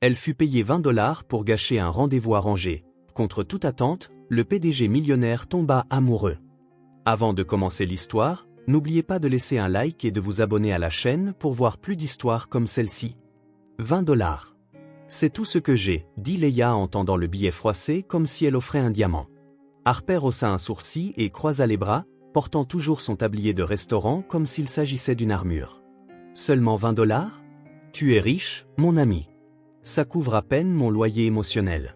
Elle fut payée 20 $ pour gâcher un rendez-vous arrangé. Contre toute attente, le PDG millionnaire tomba amoureux. Avant de commencer l'histoire, n'oubliez pas de laisser un like et de vous abonner à la chaîne pour voir plus d'histoires comme celle-ci. 20 $. C'est tout ce que j'ai, dit Leia en tendant le billet froissé comme si elle offrait un diamant. Harper haussa un sourcil et croisa les bras, portant toujours son tablier de restaurant comme s'il s'agissait d'une armure. Seulement 20 $? Tu es riche, mon ami. Ça couvre à peine mon loyer émotionnel.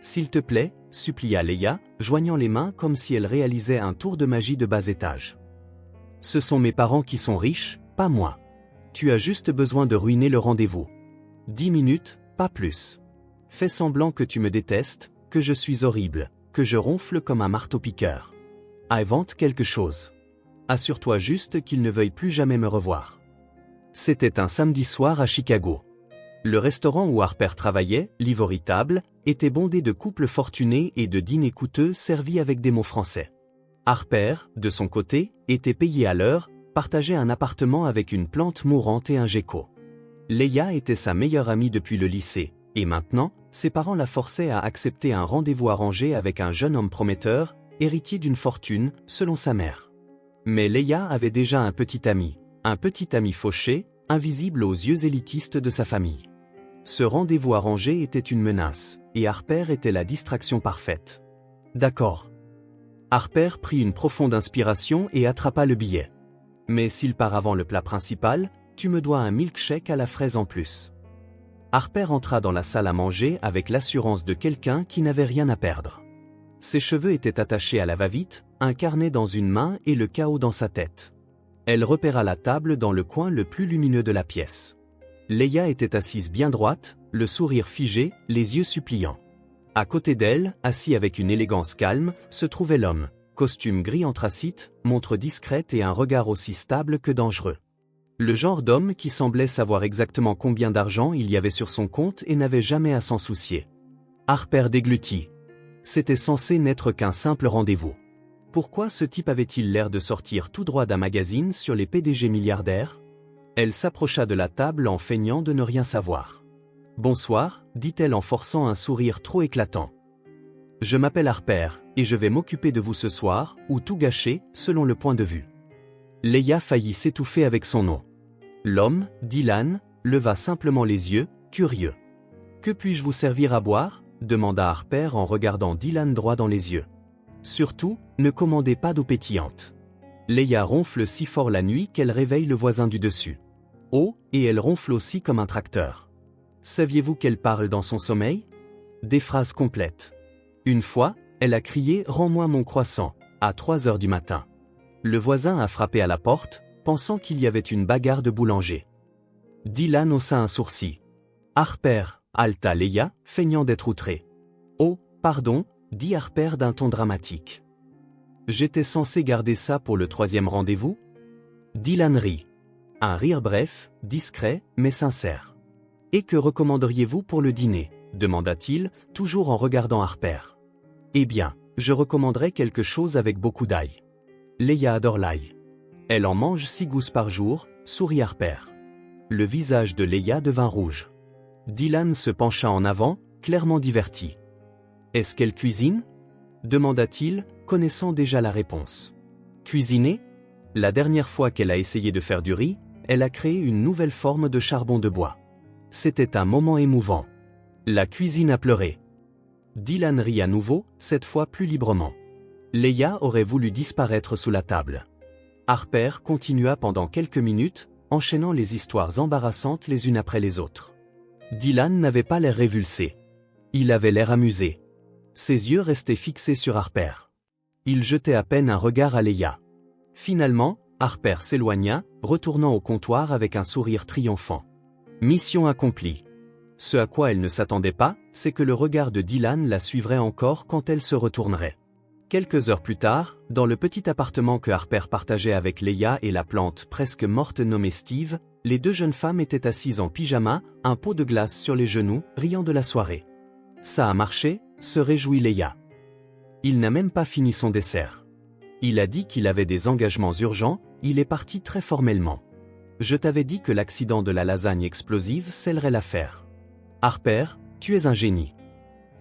S'il te plaît, supplia Leia, joignant les mains comme si elle réalisait un tour de magie de bas étage. Ce sont mes parents qui sont riches, pas moi. Tu as juste besoin de ruiner le rendez-vous. 10 minutes, pas plus. Fais semblant que tu me détestes, que je suis horrible, que je ronfle comme un marteau-piqueur. Invente quelque chose. Assure-toi juste qu'il ne veuille plus jamais me revoir. C'était un samedi soir à Chicago. Le restaurant où Harper travaillait, l'Ivory Table, était bondé de couples fortunés et de dîners coûteux servis avec des mots français. Harper, de son côté, était payé à l'heure, partageait un appartement avec une plante mourante et un gecko. Leia était sa meilleure amie depuis le lycée, et maintenant, ses parents la forçaient à accepter un rendez-vous arrangé avec un jeune homme prometteur, héritier d'une fortune, selon sa mère. Mais Leia avait déjà un petit ami fauché, invisible aux yeux élitistes de sa famille. Ce rendez-vous arrangé était une menace, et Harper était la distraction parfaite. D'accord. Harper prit une profonde inspiration et attrapa le billet. Mais s'il part avant le plat principal, tu me dois un milkshake à la fraise en plus. Harper entra dans la salle à manger avec l'assurance de quelqu'un qui n'avait rien à perdre. Ses cheveux étaient attachés à la va-vite, un carnet dans une main et le chaos dans sa tête. Elle repéra la table dans le coin le plus lumineux de la pièce. Leia était assise bien droite, le sourire figé, les yeux suppliants. À côté d'elle, assis avec une élégance calme, se trouvait l'homme, costume gris anthracite, montre discrète et un regard aussi stable que dangereux. Le genre d'homme qui semblait savoir exactement combien d'argent il y avait sur son compte et n'avait jamais à s'en soucier. Harper déglutit. C'était censé n'être qu'un simple rendez-vous. Pourquoi ce type avait-il l'air de sortir tout droit d'un magazine sur les PDG milliardaires ? Elle s'approcha de la table en feignant de ne rien savoir. « Bonsoir », dit-elle en forçant un sourire trop éclatant. « Je m'appelle Harper, et je vais m'occuper de vous ce soir, ou tout gâcher, selon le point de vue. » Leia faillit s'étouffer avec son nom. L'homme, Dylan, leva simplement les yeux, curieux. « Que puis-je vous servir à boire ?» demanda Harper en regardant Dylan droit dans les yeux. « Surtout, ne commandez pas d'eau pétillante. » Leia ronfle si fort la nuit qu'elle réveille le voisin du dessus. Oh, et elle ronfle aussi comme un tracteur. Saviez-vous qu'elle parle dans son sommeil ? Des phrases complètes. Une fois, elle a crié « Rends-moi mon croissant » à 3 heures du matin. Le voisin a frappé à la porte, pensant qu'il y avait une bagarre de boulanger. Dylan haussa un sourcil. « Harper » haleta Leia, feignant d'être outrée. « Oh, pardon » dit Harper d'un ton dramatique. « J'étais censé garder ça pour le 3e rendez-vous ?» Dylan rit. Un rire bref, discret, mais sincère. « Et que recommanderiez-vous pour le dîner ?» demanda-t-il, toujours en regardant Harper. « Eh bien, je recommanderais quelque chose avec beaucoup d'ail. Leia adore l'ail. Elle en mange 6 gousses par jour, » sourit Harper. Le visage de Leia devint rouge. Dylan se pencha en avant, clairement diverti. « Est-ce qu'elle cuisine ?» demanda-t-il, connaissant déjà la réponse. « Cuisiner ? La dernière fois qu'elle a essayé de faire du riz, elle a créé une nouvelle forme de charbon de bois. C'était un moment émouvant. La cuisine a pleuré. » Dylan rit à nouveau, cette fois plus librement. Leia aurait voulu disparaître sous la table. Harper continua pendant quelques minutes, enchaînant les histoires embarrassantes les unes après les autres. Dylan n'avait pas l'air révulsé. Il avait l'air amusé. Ses yeux restaient fixés sur Harper. Il jetait à peine un regard à Leia. Finalement, Harper s'éloigna, retournant au comptoir avec un sourire triomphant. Mission accomplie. Ce à quoi elle ne s'attendait pas, c'est que le regard de Dylan la suivrait encore quand elle se retournerait. Quelques heures plus tard, dans le petit appartement que Harper partageait avec Leia et la plante presque morte nommée Steve, les deux jeunes femmes étaient assises en pyjama, un pot de glace sur les genoux, riant de la soirée. Ça a marché, se réjouit Leia. Il n'a même pas fini son dessert. Il a dit qu'il avait des engagements urgents, il est parti très formellement. Je t'avais dit que l'accident de la lasagne explosive scellerait l'affaire. Harper, tu es un génie.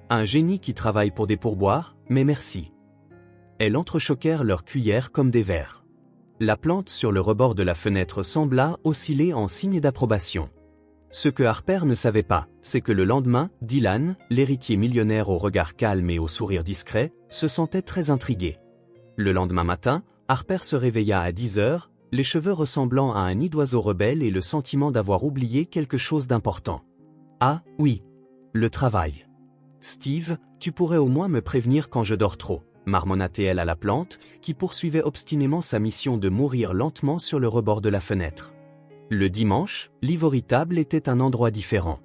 Un génie qui travaille pour des pourboires, mais merci. Elles entrechoquèrent leurs cuillères comme des verres. La plante sur le rebord de la fenêtre sembla osciller en signe d'approbation. Ce que Harper ne savait pas, c'est que le lendemain, Dylan, l'héritier millionnaire au regard calme et au sourire discret, se sentait très intrigué. Le lendemain matin, Harper se réveilla à 10 heures, les cheveux ressemblant à un nid d'oiseau rebelle et le sentiment d'avoir oublié quelque chose d'important. Ah, oui. Le travail. Steve, tu pourrais au moins me prévenir quand je dors trop, marmonna-t-elle à la plante, qui poursuivait obstinément sa mission de mourir lentement sur le rebord de la fenêtre. Le dimanche, l'Ivory Table était un endroit différent.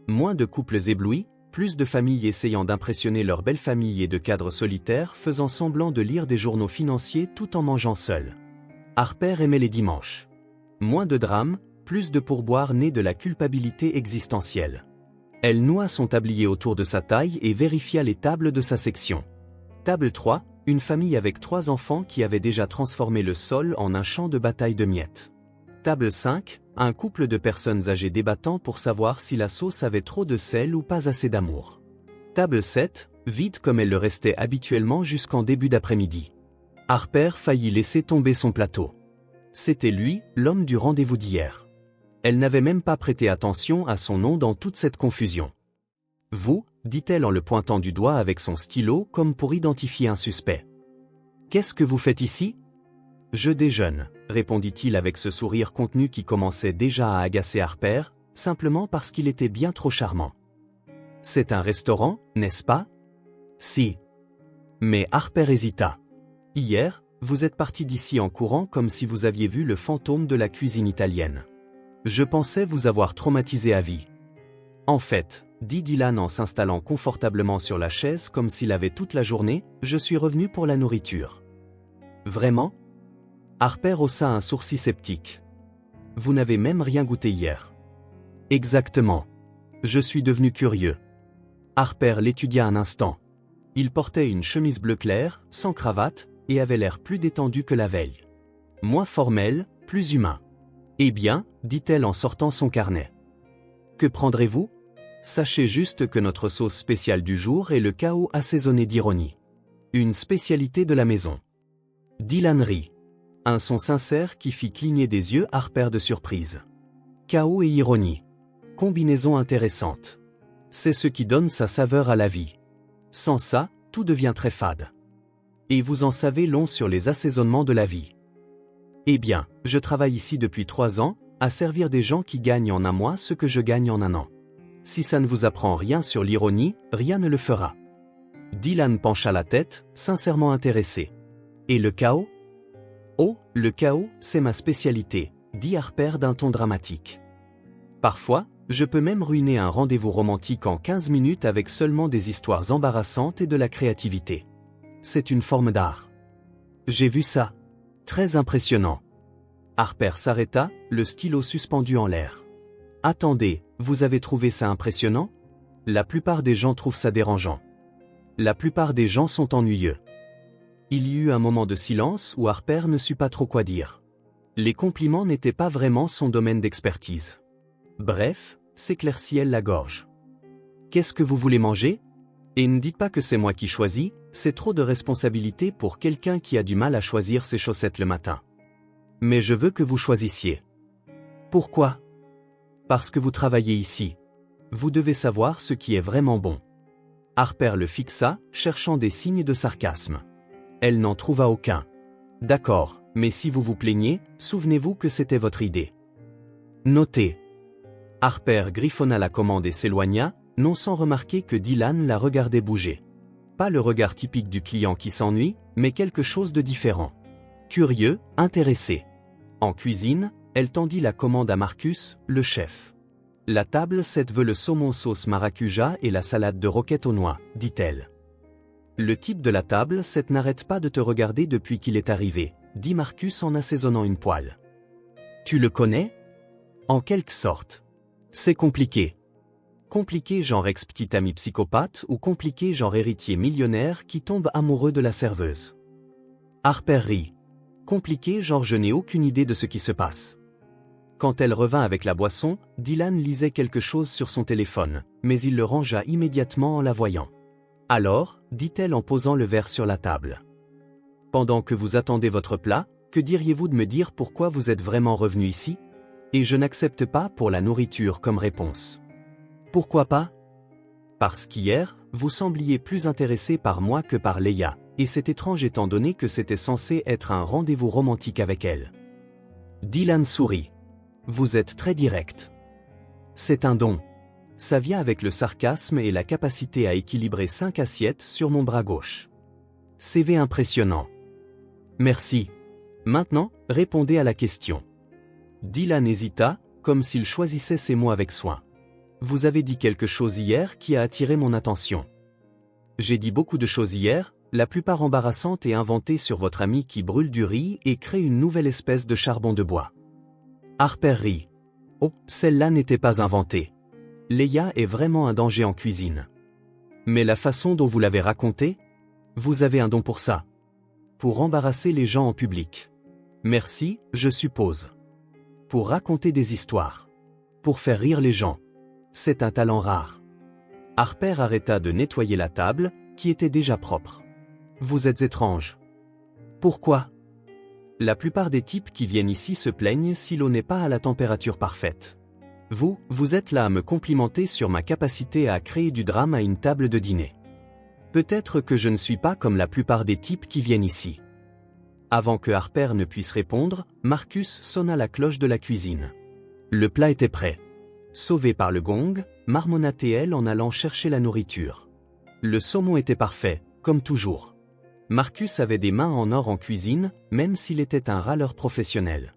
Moins de couples éblouis, plus de familles essayant d'impressionner leur belle famille et de cadres solitaires faisant semblant de lire des journaux financiers tout en mangeant seuls. Harper aimait les dimanches. Moins de drames, plus de pourboires nés de la culpabilité existentielle. Elle noua son tablier autour de sa taille et vérifia les tables de sa section. Table 3, une famille avec 3 enfants qui avait déjà transformé le sol en un champ de bataille de miettes. Table 5, un couple de personnes âgées débattant pour savoir si la sauce avait trop de sel ou pas assez d'amour. Table 7, vide comme elle le restait habituellement jusqu'en début d'après-midi. Harper faillit laisser tomber son plateau. C'était lui, l'homme du rendez-vous d'hier. Elle n'avait même pas prêté attention à son nom dans toute cette confusion. « Vous » dit-elle en le pointant du doigt avec son stylo comme pour identifier un suspect. « Qu'est-ce que vous faites ici ?»« Je déjeune », répondit-il avec ce sourire contenu qui commençait déjà à agacer Harper, simplement parce qu'il était bien trop charmant. « C'est un restaurant, n'est-ce pas ?»« Si. » Mais Harper hésita. « Hier, vous êtes parti d'ici en courant comme si vous aviez vu le fantôme de la cuisine italienne. Je pensais vous avoir traumatisé à vie. » « En fait, » dit Dylan en s'installant confortablement sur la chaise comme s'il avait toute la journée, « je suis revenu pour la nourriture. » « Vraiment ?» Harper haussa un sourcil sceptique. « Vous n'avez même rien goûté hier. »« Exactement. Je suis devenu curieux. » Harper l'étudia un instant. Il portait une chemise bleu clair, sans cravate, et avait l'air plus détendu que la veille. Moins formel, plus humain. « Eh bien, » dit-elle en sortant son carnet. « Que prendrez-vous ? Sachez juste que notre sauce spéciale du jour est le chaos assaisonné d'ironie. Une spécialité de la maison. » Dylan rit. Un son sincère qui fit cligner des yeux Harper de surprise. Chaos et ironie. Combinaison intéressante. C'est ce qui donne sa saveur à la vie. Sans ça, tout devient très fade. Et vous en savez long sur les assaisonnements de la vie. Eh bien, je travaille ici depuis 3 ans, à servir des gens qui gagnent en un mois ce que je gagne en un an. Si ça ne vous apprend rien sur l'ironie, rien ne le fera. Dylan pencha la tête, sincèrement intéressé. Et le chaos ? Oh, le chaos, c'est ma spécialité, dit Harper d'un ton dramatique. Parfois, je peux même ruiner un rendez-vous romantique en 15 minutes avec seulement des histoires embarrassantes et de la créativité. C'est une forme d'art. J'ai vu ça. Très impressionnant. Harper s'arrêta, le stylo suspendu en l'air. Attendez, vous avez trouvé ça impressionnant ? La plupart des gens trouvent ça dérangeant. La plupart des gens sont ennuyeux. Il y eut un moment de silence où Harper ne sut pas trop quoi dire. Les compliments n'étaient pas vraiment son domaine d'expertise. Bref, s'éclaircit-elle la gorge. Qu'est-ce que vous voulez manger ? Et ne dites pas que c'est moi qui choisis, c'est trop de responsabilité pour quelqu'un qui a du mal à choisir ses chaussettes le matin. Mais je veux que vous choisissiez. Pourquoi ? Parce que vous travaillez ici. Vous devez savoir ce qui est vraiment bon. Harper le fixa, cherchant des signes de sarcasme. Elle n'en trouva aucun. D'accord, mais si vous vous plaignez, souvenez-vous que c'était votre idée. Notez. Harper griffonna la commande et s'éloigna, non sans remarquer que Dylan la regardait bouger. Pas le regard typique du client qui s'ennuie, mais quelque chose de différent. Curieux, intéressé. En cuisine, elle tendit la commande à Marcus, le chef. La table 7 veut le saumon sauce maracuja et la salade de roquette aux noix, dit-elle. Le type de la table 7 n'arrête pas de te regarder depuis qu'il est arrivé, dit Marcus en assaisonnant une poêle. Tu le connais ? En quelque sorte. C'est compliqué. Compliqué genre ex-petit ami psychopathe ou compliqué genre héritier millionnaire qui tombe amoureux de la serveuse. Harper rit. Compliqué genre je n'ai aucune idée de ce qui se passe. Quand elle revint avec la boisson, Dylan lisait quelque chose sur son téléphone, mais il le rangea immédiatement en la voyant. Alors, dit-elle en posant le verre sur la table. Pendant que vous attendez votre plat, que diriez-vous de me dire pourquoi vous êtes vraiment revenu ici? Et je n'accepte pas pour la nourriture comme réponse. Pourquoi pas? Parce qu'hier, vous sembliez plus intéressé par moi que par Leia, et c'est étrange étant donné que c'était censé être un rendez-vous romantique avec elle. Dylan sourit. Vous êtes très direct. C'est un don. Ça vient avec le sarcasme et la capacité à équilibrer 5 assiettes sur mon bras gauche. CV impressionnant. Merci. Maintenant, répondez à la question. Dylan hésita, comme s'il choisissait ses mots avec soin. Vous avez dit quelque chose hier qui a attiré mon attention. J'ai dit beaucoup de choses hier, la plupart embarrassantes et inventées sur votre ami qui brûle du riz et crée une nouvelle espèce de charbon de bois. Harper rit. Oh, celle-là n'était pas inventée. Leia est vraiment un danger en cuisine. Mais la façon dont vous l'avez raconté, vous avez un don pour ça. Pour embarrasser les gens en public. Merci, je suppose. Pour raconter des histoires. Pour faire rire les gens. C'est un talent rare. Harper arrêta de nettoyer la table, qui était déjà propre. Vous êtes étrange. Pourquoi? La plupart des types qui viennent ici se plaignent si l'eau n'est pas à la température parfaite. Vous êtes là à me complimenter sur ma capacité à créer du drame à une table de dîner. Peut-être que je ne suis pas comme la plupart des types qui viennent ici. Avant que Harper ne puisse répondre, Marcus sonna la cloche de la cuisine. Le plat était prêt. Sauvé par le gong, marmonna-t-elle en allant chercher la nourriture. Le saumon était parfait, comme toujours. Marcus avait des mains en or en cuisine, même s'il était un râleur professionnel.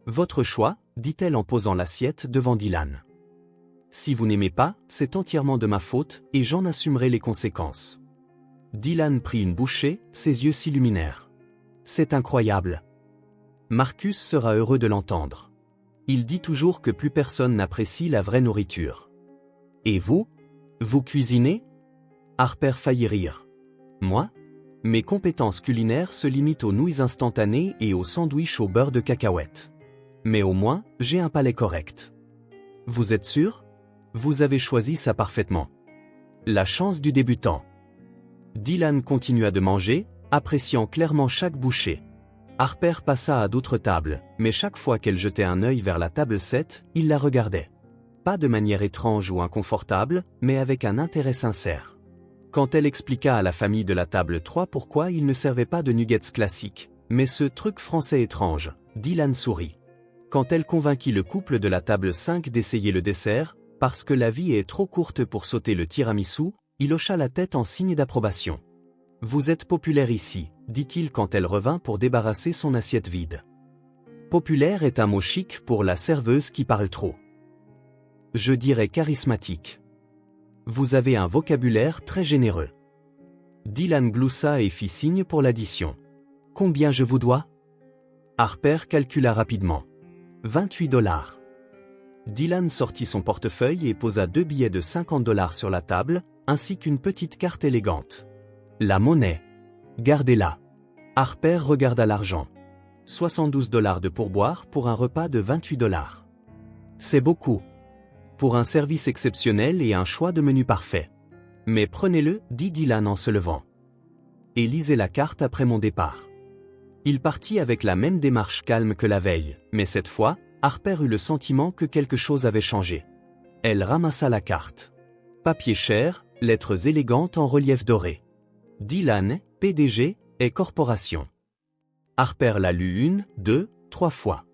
Votre choix, dit-elle en posant l'assiette devant Dylan. Si vous n'aimez pas, c'est entièrement de ma faute, et j'en assumerai les conséquences. Dylan prit une bouchée, ses yeux s'illuminèrent. C'est incroyable. Marcus sera heureux de l'entendre. Il dit toujours que plus personne n'apprécie la vraie nourriture. Et vous? Vous cuisinez? Harper faillit rire. Moi? Mes compétences culinaires se limitent aux nouilles instantanées et aux sandwichs au beurre de cacahuète. Mais au moins, j'ai un palais correct. Vous êtes sûr? Vous avez choisi ça parfaitement. La chance du débutant. Dylan continua de manger, appréciant clairement chaque bouchée. Harper passa à d'autres tables, mais chaque fois qu'elle jetait un œil vers la table 7, il la regardait. Pas de manière étrange ou inconfortable, mais avec un intérêt sincère. Quand elle expliqua à la famille de la table 3 pourquoi il ne servait pas de nuggets classiques, mais ce truc français étrange, Dylan sourit. Quand elle convainquit le couple de la table 5 d'essayer le dessert, parce que la vie est trop courte pour sauter le tiramisu, il hocha la tête en signe d'approbation. Vous êtes populaire ici, dit-il quand elle revint pour débarrasser son assiette vide. Populaire est un mot chic pour la serveuse qui parle trop. Je dirais charismatique. Vous avez un vocabulaire très généreux. Dylan gloussa et fit signe pour l'addition. Combien je vous dois? Harper calcula rapidement. 28 $. Dylan sortit son portefeuille et posa 2 billets de 50 $ sur la table, ainsi qu'une petite carte élégante. La monnaie. Gardez-la. Harper regarda l'argent. 72 $ de pourboire pour un repas de 28 $. C'est beaucoup. Pour un service exceptionnel et un choix de menu parfait. Mais prenez-le, dit Dylan en se levant. Et lisez la carte après mon départ. Il partit avec la même démarche calme que la veille, mais cette fois, Harper eut le sentiment que quelque chose avait changé. Elle ramassa la carte. Papier cher, lettres élégantes en relief doré. Dylan, PDG, et Corporation. Harper la lut 1, 2, 3 fois.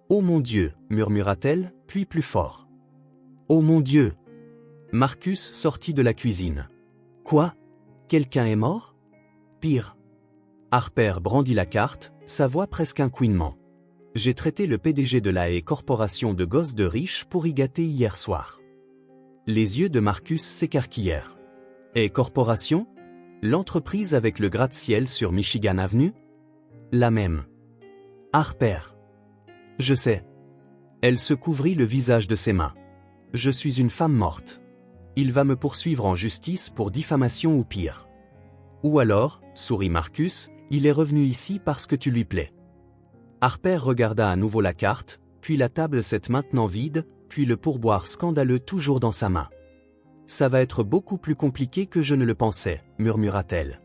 Oh mon Dieu, murmura-t-elle, puis plus fort. Oh mon Dieu! Marcus sortit de la cuisine. Quoi? Quelqu'un est mort? Pire. Harper brandit la carte, sa voix presque un couinement. J'ai traité le PDG de la Corporation de gosse de riche pour y gâter hier soir. Les yeux de Marcus s'écarquillèrent. Corporation? L'entreprise avec le gratte-ciel sur Michigan Avenue? La même. Harper. Je sais. Elle se couvrit le visage de ses mains. Je suis une femme morte. Il va me poursuivre en justice pour diffamation ou pire. Ou alors, sourit Marcus, il est revenu ici parce que tu lui plais. Harper regarda à nouveau la carte, puis la table s'est maintenant vide, puis le pourboire scandaleux toujours dans sa main. Ça va être beaucoup plus compliqué que je ne le pensais, murmura-t-elle.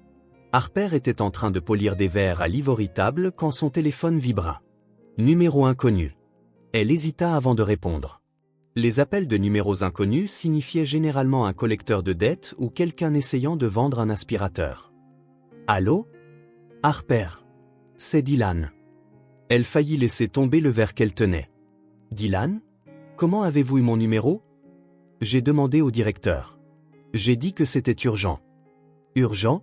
Harper était en train de polir des verres à l'ivory table quand son téléphone vibra. Numéro inconnu. Elle hésita avant de répondre. Les appels de numéros inconnus signifiaient généralement un collecteur de dettes ou quelqu'un essayant de vendre un aspirateur. Allô? Harper. C'est Dylan. Elle faillit laisser tomber le verre qu'elle tenait. Dylan? Comment avez-vous eu mon numéro? J'ai demandé au directeur. J'ai dit que c'était urgent. Urgent?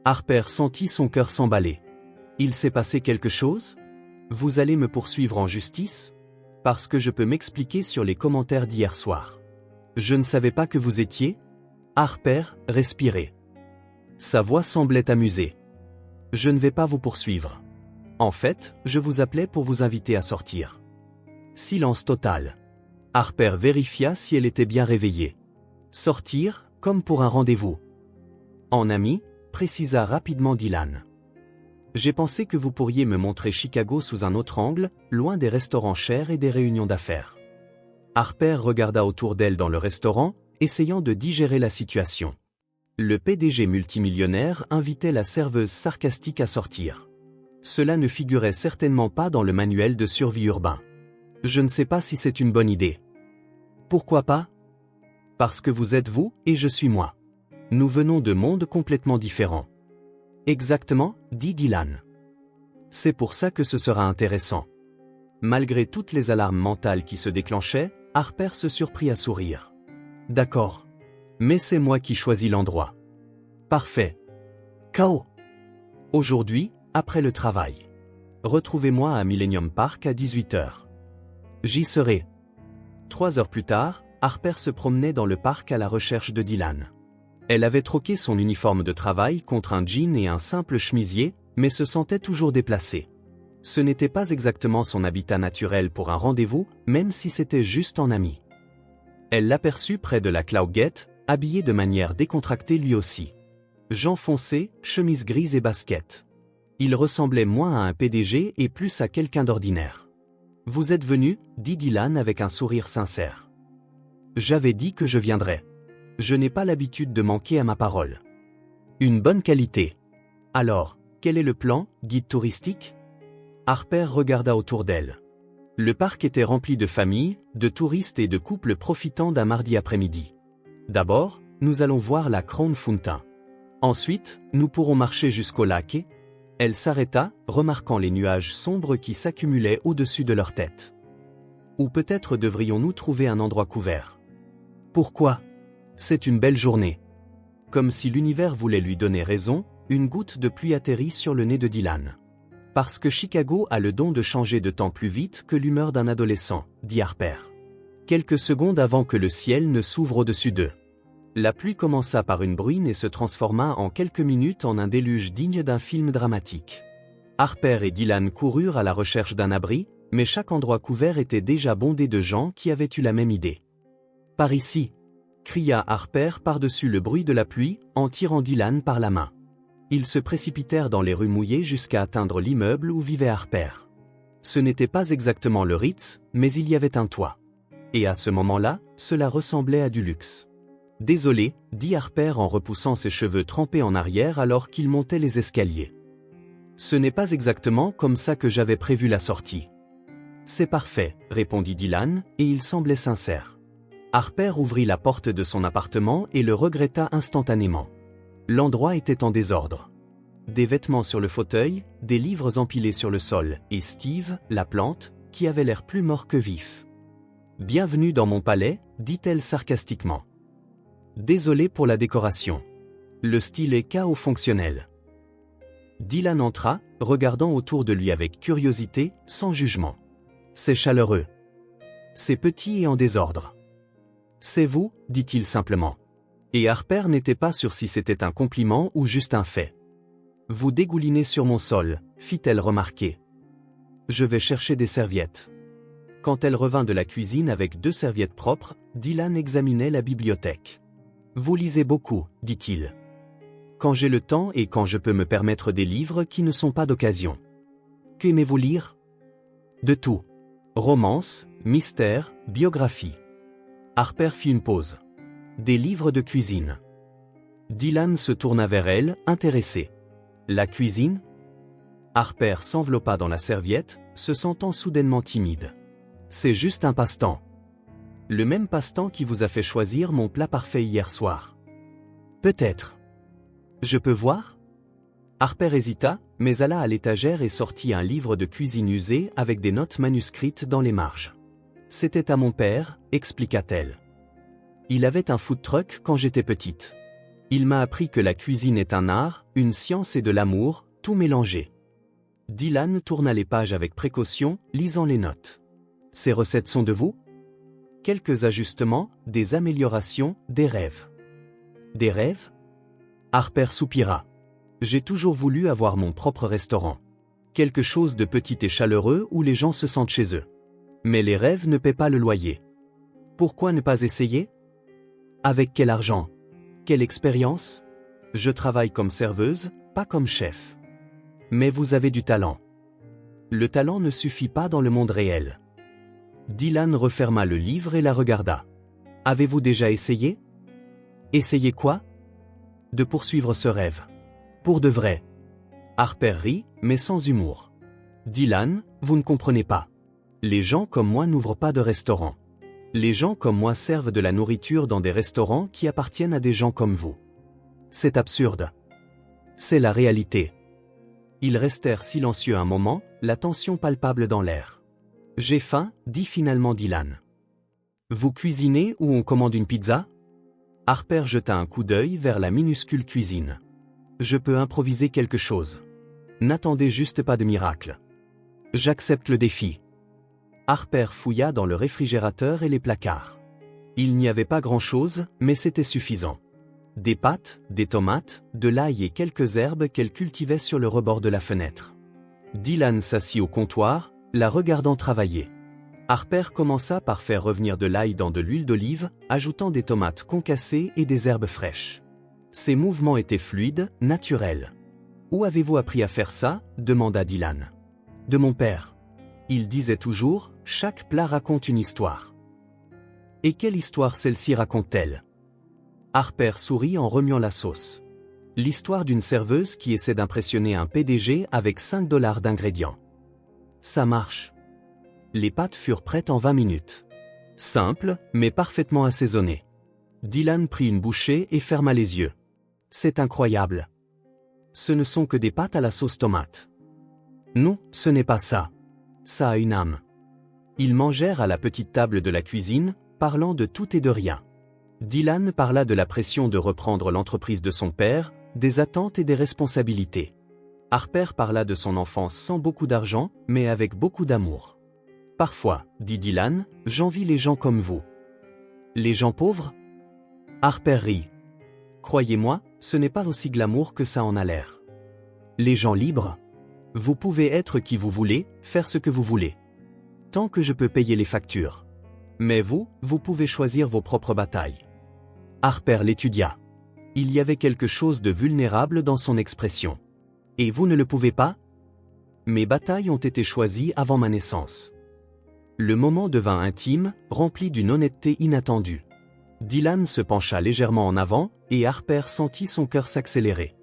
Harper sentit son cœur s'emballer. Il s'est passé quelque chose? Vous allez me poursuivre en justice? Parce que je peux m'expliquer sur les commentaires d'hier soir. Je ne savais pas que vous étiez? Harper respirait. Sa voix semblait amusée. Je ne vais pas vous poursuivre. En fait, je vous appelais pour vous inviter à sortir. Silence total. Harper vérifia si elle était bien réveillée. Sortir, comme pour un rendez-vous. En ami, précisa rapidement Dylan. J'ai pensé que vous pourriez me montrer Chicago sous un autre angle, loin des restaurants chers et des réunions d'affaires. Harper regarda autour d'elle dans le restaurant, essayant de digérer la situation. Le PDG multimillionnaire invitait la serveuse sarcastique à sortir. Cela ne figurait certainement pas dans le manuel de survie urbain. Je ne sais pas si c'est une bonne idée. Pourquoi pas? Parce que vous êtes vous et je suis moi. Nous venons de mondes complètement différents. Exactement, dit Dylan. C'est pour ça que ce sera intéressant. Malgré toutes les alarmes mentales qui se déclenchaient, Harper se surprit à sourire. D'accord. Mais c'est moi qui choisis l'endroit. Parfait. K.O. Aujourd'hui, après le travail. Retrouvez-moi à Millennium Park à 18h. J'y serai. 3 heures plus tard, Harper se promenait dans le parc à la recherche de Dylan. Elle avait troqué son uniforme de travail contre un jean et un simple chemisier, mais se sentait toujours déplacée. Ce n'était pas exactement son habitat naturel pour un rendez-vous, même si c'était juste en ami. Elle l'aperçut près de la Cloud Gate, habillé de manière décontractée lui aussi. Jean foncé, chemise grise et basket. Il ressemblait moins à un PDG et plus à quelqu'un d'ordinaire. Vous êtes venu, dit Dylan avec un sourire sincère. J'avais dit que je viendrais. Je n'ai pas l'habitude de manquer à ma parole. Une bonne qualité. Alors, quel est le plan, guide touristique? Harper regarda autour d'elle. Le parc était rempli de familles, de touristes et de couples profitant d'un mardi après-midi. D'abord, nous allons voir la Crown Fountain. Ensuite, nous pourrons marcher jusqu'au lac et... Elle s'arrêta, remarquant les nuages sombres qui s'accumulaient au-dessus de leur tête. Ou peut-être devrions-nous trouver un endroit couvert. Pourquoi? C'est une belle journée. Comme si l'univers voulait lui donner raison, une goutte de pluie atterrit sur le nez de Dylan. Parce que Chicago a le don de changer de temps plus vite que l'humeur d'un adolescent, dit Harper. Quelques secondes avant que le ciel ne s'ouvre au-dessus d'eux. La pluie commença par une bruine et se transforma en quelques minutes en un déluge digne d'un film dramatique. Harper et Dylan coururent à la recherche d'un abri, mais chaque endroit couvert était déjà bondé de gens qui avaient eu la même idée. « Par ici !» cria Harper par-dessus le bruit de la pluie, en tirant Dylan par la main. Ils se précipitèrent dans les rues mouillées jusqu'à atteindre l'immeuble où vivait Harper. Ce n'était pas exactement le Ritz, mais il y avait un toit. Et à ce moment-là, cela ressemblait à du luxe. Désolé, dit Harper en repoussant ses cheveux trempés en arrière alors qu'il montait les escaliers. Ce n'est pas exactement comme ça que j'avais prévu la sortie. C'est parfait, répondit Dylan, et il semblait sincère. Harper ouvrit la porte de son appartement et le regretta instantanément. L'endroit était en désordre. Des vêtements sur le fauteuil, des livres empilés sur le sol, et Steve, la plante, qui avait l'air plus mort que vif. « Bienvenue dans mon palais », dit-elle sarcastiquement. Désolé pour la décoration. Le style est chaos fonctionnel. Dylan entra, regardant autour de lui avec curiosité, sans jugement. C'est chaleureux. C'est petit et en désordre. C'est vous, dit-il simplement. Et Harper n'était pas sûr si c'était un compliment ou juste un fait. Vous dégoulinez sur mon sol, fit-elle remarquer. Je vais chercher des serviettes. Quand elle revint de la cuisine avec 2 serviettes propres, Dylan examinait la bibliothèque. Vous lisez beaucoup, dit-il. Quand j'ai le temps et quand je peux me permettre des livres qui ne sont pas d'occasion. Qu'aimez-vous lire? De tout. Romance, mystère, biographie. Harper fit une pause. Des livres de cuisine. Dylan se tourna vers elle, intéressé. La cuisine? Harper s'enveloppa dans la serviette, se sentant soudainement timide. C'est juste un passe-temps. Le même passe-temps qui vous a fait choisir mon plat parfait hier soir. Peut-être. Je peux voir? Harper hésita, mais alla à l'étagère et sortit un livre de cuisine usé avec des notes manuscrites dans les marges. C'était à mon père, expliqua-t-elle. Il avait un food truck quand j'étais petite. Il m'a appris que la cuisine est un art, une science et de l'amour, tout mélangé. Dylan tourna les pages avec précaution, lisant les notes. Ces recettes sont de vous? Quelques ajustements, des améliorations, des rêves. Des rêves? Harper soupira. J'ai toujours voulu avoir mon propre restaurant. Quelque chose de petit et chaleureux où les gens se sentent chez eux. Mais les rêves ne paient pas le loyer. Pourquoi ne pas essayer? Avec quel argent? Quelle expérience? Je travaille comme serveuse, pas comme chef. Mais vous avez du talent. Le talent ne suffit pas dans le monde réel. Dylan referma le livre et la regarda. Avez-vous déjà essayé? Essayé quoi? De poursuivre ce rêve. Pour de vrai. Harper rit, mais sans humour. Dylan, vous ne comprenez pas. Les gens comme moi n'ouvrent pas de restaurant. Les gens comme moi servent de la nourriture dans des restaurants qui appartiennent à des gens comme vous. C'est absurde. C'est la réalité. Ils restèrent silencieux un moment, la tension palpable dans l'air. J'ai faim, dit finalement Dylan. Vous cuisinez ou on commande une pizza? Harper jeta un coup d'œil vers la minuscule cuisine. Je peux improviser quelque chose. N'attendez juste pas de miracle. J'accepte le défi. Harper fouilla dans le réfrigérateur et les placards. Il n'y avait pas grand-chose, mais c'était suffisant. Des pâtes, des tomates, de l'ail et quelques herbes qu'elle cultivait sur le rebord de la fenêtre. Dylan s'assit au comptoir, la regardant travailler. Harper commença par faire revenir de l'ail dans de l'huile d'olive, ajoutant des tomates concassées et des herbes fraîches. Ses mouvements étaient fluides, naturels. « Où avez-vous appris à faire ça ?» demanda Dylan. « De mon père. Il disait toujours, chaque plat raconte une histoire. » Et quelle histoire celle-ci raconte-t-elle? Harper sourit en remuant la sauce. L'histoire d'une serveuse qui essaie d'impressionner un PDG avec 5 $ d'ingrédients. Ça marche. Les pâtes furent prêtes en 20 minutes. Simple, mais parfaitement assaisonnées. Dylan prit une bouchée et ferma les yeux. C'est incroyable. Ce ne sont que des pâtes à la sauce tomate. Non, ce n'est pas ça. Ça a une âme. Ils mangèrent à la petite table de la cuisine, parlant de tout et de rien. Dylan parla de la pression de reprendre l'entreprise de son père, des attentes et des responsabilités. Harper parla de son enfance sans beaucoup d'argent, mais avec beaucoup d'amour. Parfois, dit Dylan, j'envie les gens comme vous. Les gens pauvres? Harper rit. Croyez-moi, ce n'est pas aussi glamour que ça en a l'air. Les gens libres? Vous pouvez être qui vous voulez, faire ce que vous voulez. Tant que je peux payer les factures. Mais vous, vous pouvez choisir vos propres batailles. Harper l'étudia. Il y avait quelque chose de vulnérable dans son expression. Et vous ne le pouvez pas? Mes batailles ont été choisies avant ma naissance. Le moment devint intime, rempli d'une honnêteté inattendue. Dylan se pencha légèrement en avant, et Harper sentit son cœur s'accélérer.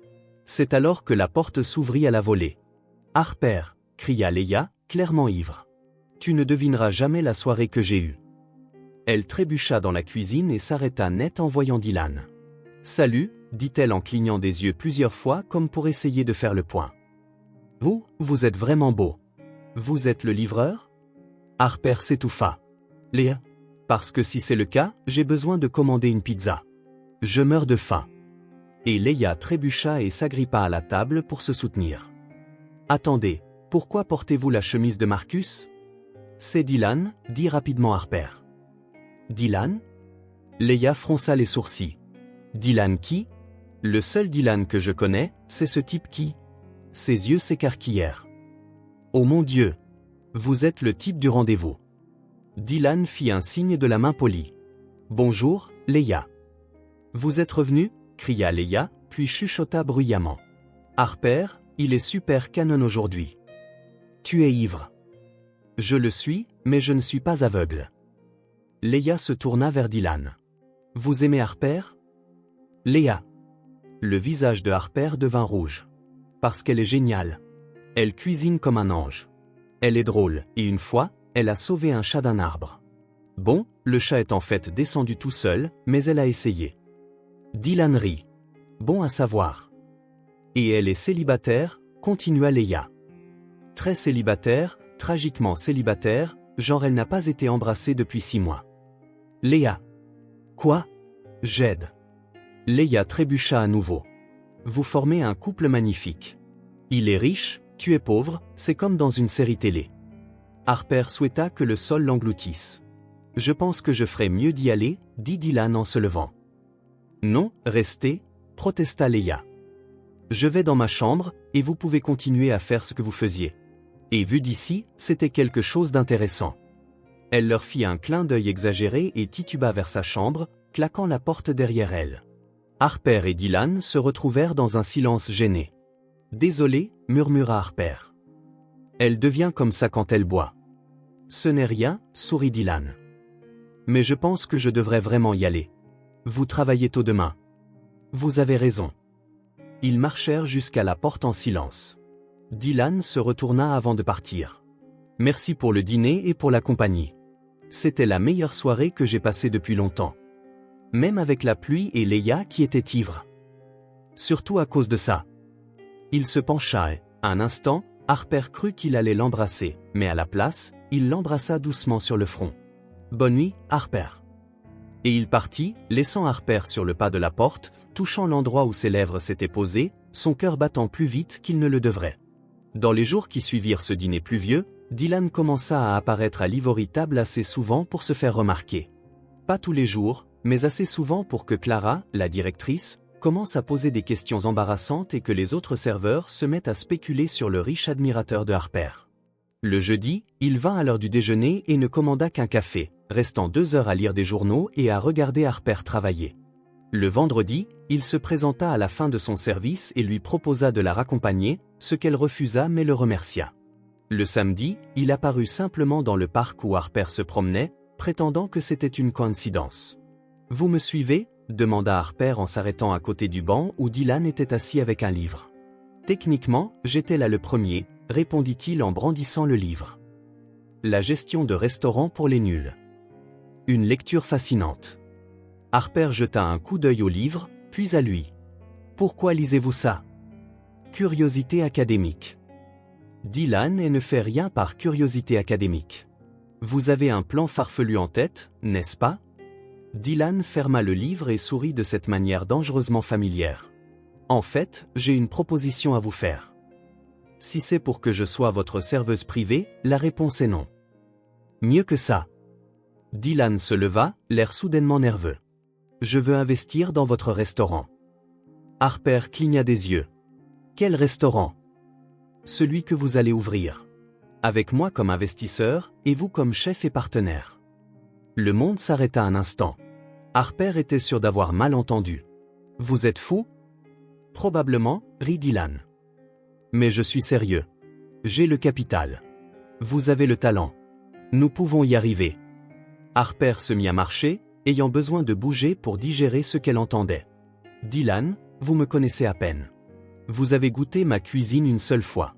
C'est alors que la porte s'ouvrit à la volée. « Harper !» cria Leia, clairement ivre. « Tu ne devineras jamais la soirée que j'ai eue. » Elle trébucha dans la cuisine et s'arrêta net en voyant Dylan. « Salut !» dit-elle en clignant des yeux plusieurs fois comme pour essayer de faire le point. « Vous êtes vraiment beau. Vous êtes le livreur ?» Harper s'étouffa. « Léa, parce que si c'est le cas, j'ai besoin de commander une pizza. Je meurs de faim. » Et Leia trébucha et s'agrippa à la table pour se soutenir. « Attendez, pourquoi portez-vous la chemise de Marcus ?»« C'est Dylan, » dit rapidement Harper. « Dylan ?» Leia fronça les sourcils. « Dylan qui ? Le seul Dylan que je connais, c'est ce type qui... » Ses yeux s'écarquillèrent. « Oh mon Dieu ! Vous êtes le type du rendez-vous. » Dylan fit un signe de la main polie. « Bonjour, Leia. »« Vous êtes revenu ?» cria Leia, puis chuchota bruyamment. « Harper, il est super canon aujourd'hui. »« Tu es ivre. »« Je le suis, mais je ne suis pas aveugle. Leia se tourna vers Dylan. Vous aimez Harper? Léa. Le visage de Harper devint rouge. Parce qu'elle est géniale. Elle cuisine comme un ange. Elle est drôle, et une fois, elle a sauvé un chat d'un arbre. Bon, le chat est en fait descendu tout seul, mais elle a essayé. Dylan rit. Bon à savoir. Et elle est célibataire, continua Leia. Très célibataire, tragiquement célibataire, genre elle n'a pas été embrassée depuis 6 mois. Léa. Quoi? J'aide. Leia trébucha à nouveau. Vous formez un couple magnifique. Il est riche, tu es pauvre, c'est comme dans une série télé. Harper souhaita que le sol l'engloutisse. Je pense que je ferais mieux d'y aller, dit Dylan en se levant. Non, restez, protesta Leia. Je vais dans ma chambre, et vous pouvez continuer à faire ce que vous faisiez. Et vu d'ici, c'était quelque chose d'intéressant. Elle leur fit un clin d'œil exagéré et tituba vers sa chambre, claquant la porte derrière elle. Harper et Dylan se retrouvèrent dans un silence gêné. Désolé, murmura Harper. Elle devient comme ça quand elle boit. Ce n'est rien, sourit Dylan. Mais je pense que je devrais vraiment y aller. Vous travaillez tôt demain. Vous avez raison. Ils marchèrent jusqu'à la porte en silence. Dylan se retourna avant de partir. Merci pour le dîner et pour la compagnie. C'était la meilleure soirée que j'ai passée depuis longtemps. Même avec la pluie et Leia qui était ivre. Surtout à cause de ça. Il se pencha et, un instant, Harper crut qu'il allait l'embrasser, mais à la place, il l'embrassa doucement sur le front. Bonne nuit, Harper. Et il partit, laissant Harper sur le pas de la porte, touchant l'endroit où ses lèvres s'étaient posées, son cœur battant plus vite qu'il ne le devrait. Dans les jours qui suivirent ce dîner pluvieux, Dylan commença à apparaître à l'ivory table assez souvent pour se faire remarquer. Pas tous les jours, mais assez souvent pour que Clara, la directrice, commence à poser des questions embarrassantes et que les autres serveurs se mettent à spéculer sur le riche admirateur de Harper. Le jeudi, il vint à l'heure du déjeuner et ne commanda qu'un café, restant 2 heures à lire des journaux et à regarder Harper travailler. Le vendredi, il se présenta à la fin de son service et lui proposa de la raccompagner, ce qu'elle refusa mais le remercia. Le samedi, il apparut simplement dans le parc où Harper se promenait, prétendant que c'était une coïncidence. « Vous me suivez ?» demanda Harper en s'arrêtant à côté du banc où Dylan était assis avec un livre. « Techniquement, j'étais là le premier », répondit-il en brandissant le livre. La gestion de restaurant pour les nuls. Une lecture fascinante. Harper jeta un coup d'œil au livre, puis à lui. « Pourquoi lisez-vous ça ?»« Curiosité académique. » Dylan et ne fait rien par curiosité académique. Vous avez un plan farfelu en tête, n'est-ce pas? Dylan ferma le livre et sourit de cette manière dangereusement familière. En fait, j'ai une proposition à vous faire. Si c'est pour que je sois votre serveuse privée, la réponse est non. Mieux que ça. Dylan se leva, l'air soudainement nerveux. Je veux investir dans votre restaurant. Harper cligna des yeux. Quel restaurant? Celui que vous allez ouvrir. Avec moi comme investisseur, et vous comme chef et partenaire. Le monde s'arrêta un instant. Harper était sûr d'avoir mal entendu. Vous êtes fou? Probablement, rit Dylan. Mais je suis sérieux. J'ai le capital. Vous avez le talent. Nous pouvons y arriver. Harper se mit à marcher, ayant besoin de bouger pour digérer ce qu'elle entendait. Dylan, vous me connaissez à peine. Vous avez goûté ma cuisine une seule fois.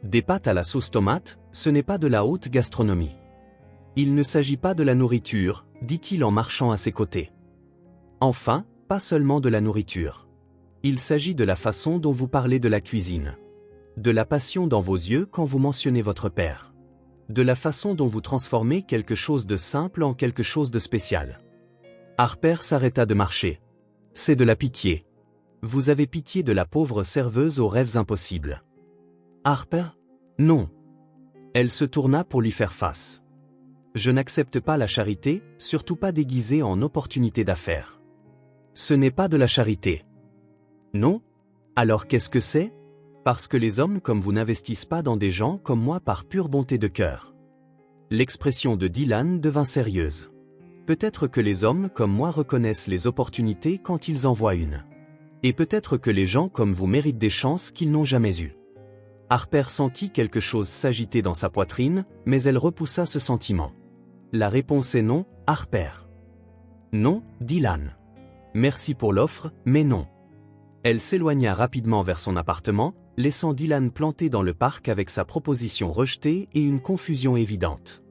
Des pâtes à la sauce tomate, ce n'est pas de la haute gastronomie. Il ne s'agit pas de la nourriture, dit-il en marchant à ses côtés. Enfin, pas seulement de la nourriture. Il s'agit de la façon dont vous parlez de la cuisine. De la passion dans vos yeux quand vous mentionnez votre père. De la façon dont vous transformez quelque chose de simple en quelque chose de spécial. Harper s'arrêta de marcher. C'est de la pitié. Vous avez pitié de la pauvre serveuse aux rêves impossibles. Harper? Non. Elle se tourna pour lui faire face. Je n'accepte pas la charité, surtout pas déguisée en opportunité d'affaires. Ce n'est pas de la charité. Non? Alors qu'est-ce que c'est? Parce que les hommes comme vous n'investissent pas dans des gens comme moi par pure bonté de cœur. L'expression de Dylan devint sérieuse. Peut-être que les hommes comme moi reconnaissent les opportunités quand ils en voient une. Et peut-être que les gens comme vous méritent des chances qu'ils n'ont jamais eues. Harper sentit quelque chose s'agiter dans sa poitrine, mais elle repoussa ce sentiment. La réponse est non, Harper. Non, Dylan. Merci pour l'offre, mais non. Elle s'éloigna rapidement vers son appartement, laissant Dylan planté dans le parc avec sa proposition rejetée et une confusion évidente.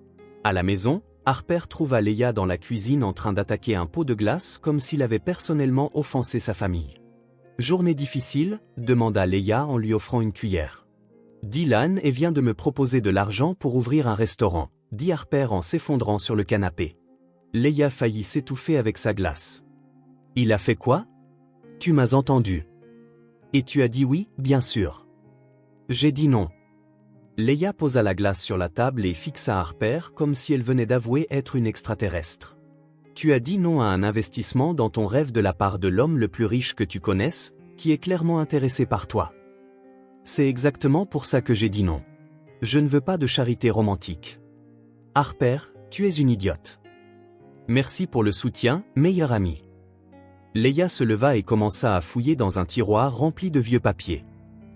À la maison, Harper trouva Leia dans la cuisine en train d'attaquer un pot de glace comme s'il avait personnellement offensé sa famille. « Journée difficile ?» demanda Leia en lui offrant une cuillère. « Dylan vient de me proposer de l'argent pour ouvrir un restaurant », dit Harper en s'effondrant sur le canapé. Leia faillit s'étouffer avec sa glace. « Il a fait quoi ? Tu m'as entendu. Et tu as dit oui, bien sûr. » J'ai dit non. Leia posa la glace sur la table et fixa Harper comme si elle venait d'avouer être une extraterrestre. Tu as dit non à un investissement dans ton rêve de la part de l'homme le plus riche que tu connaisses, qui est clairement intéressé par toi. C'est exactement pour ça que j'ai dit non. Je ne veux pas de charité romantique. Harper, tu es une idiote. Merci pour le soutien, meilleur ami. Leia se leva et commença à fouiller dans un tiroir rempli de vieux papiers.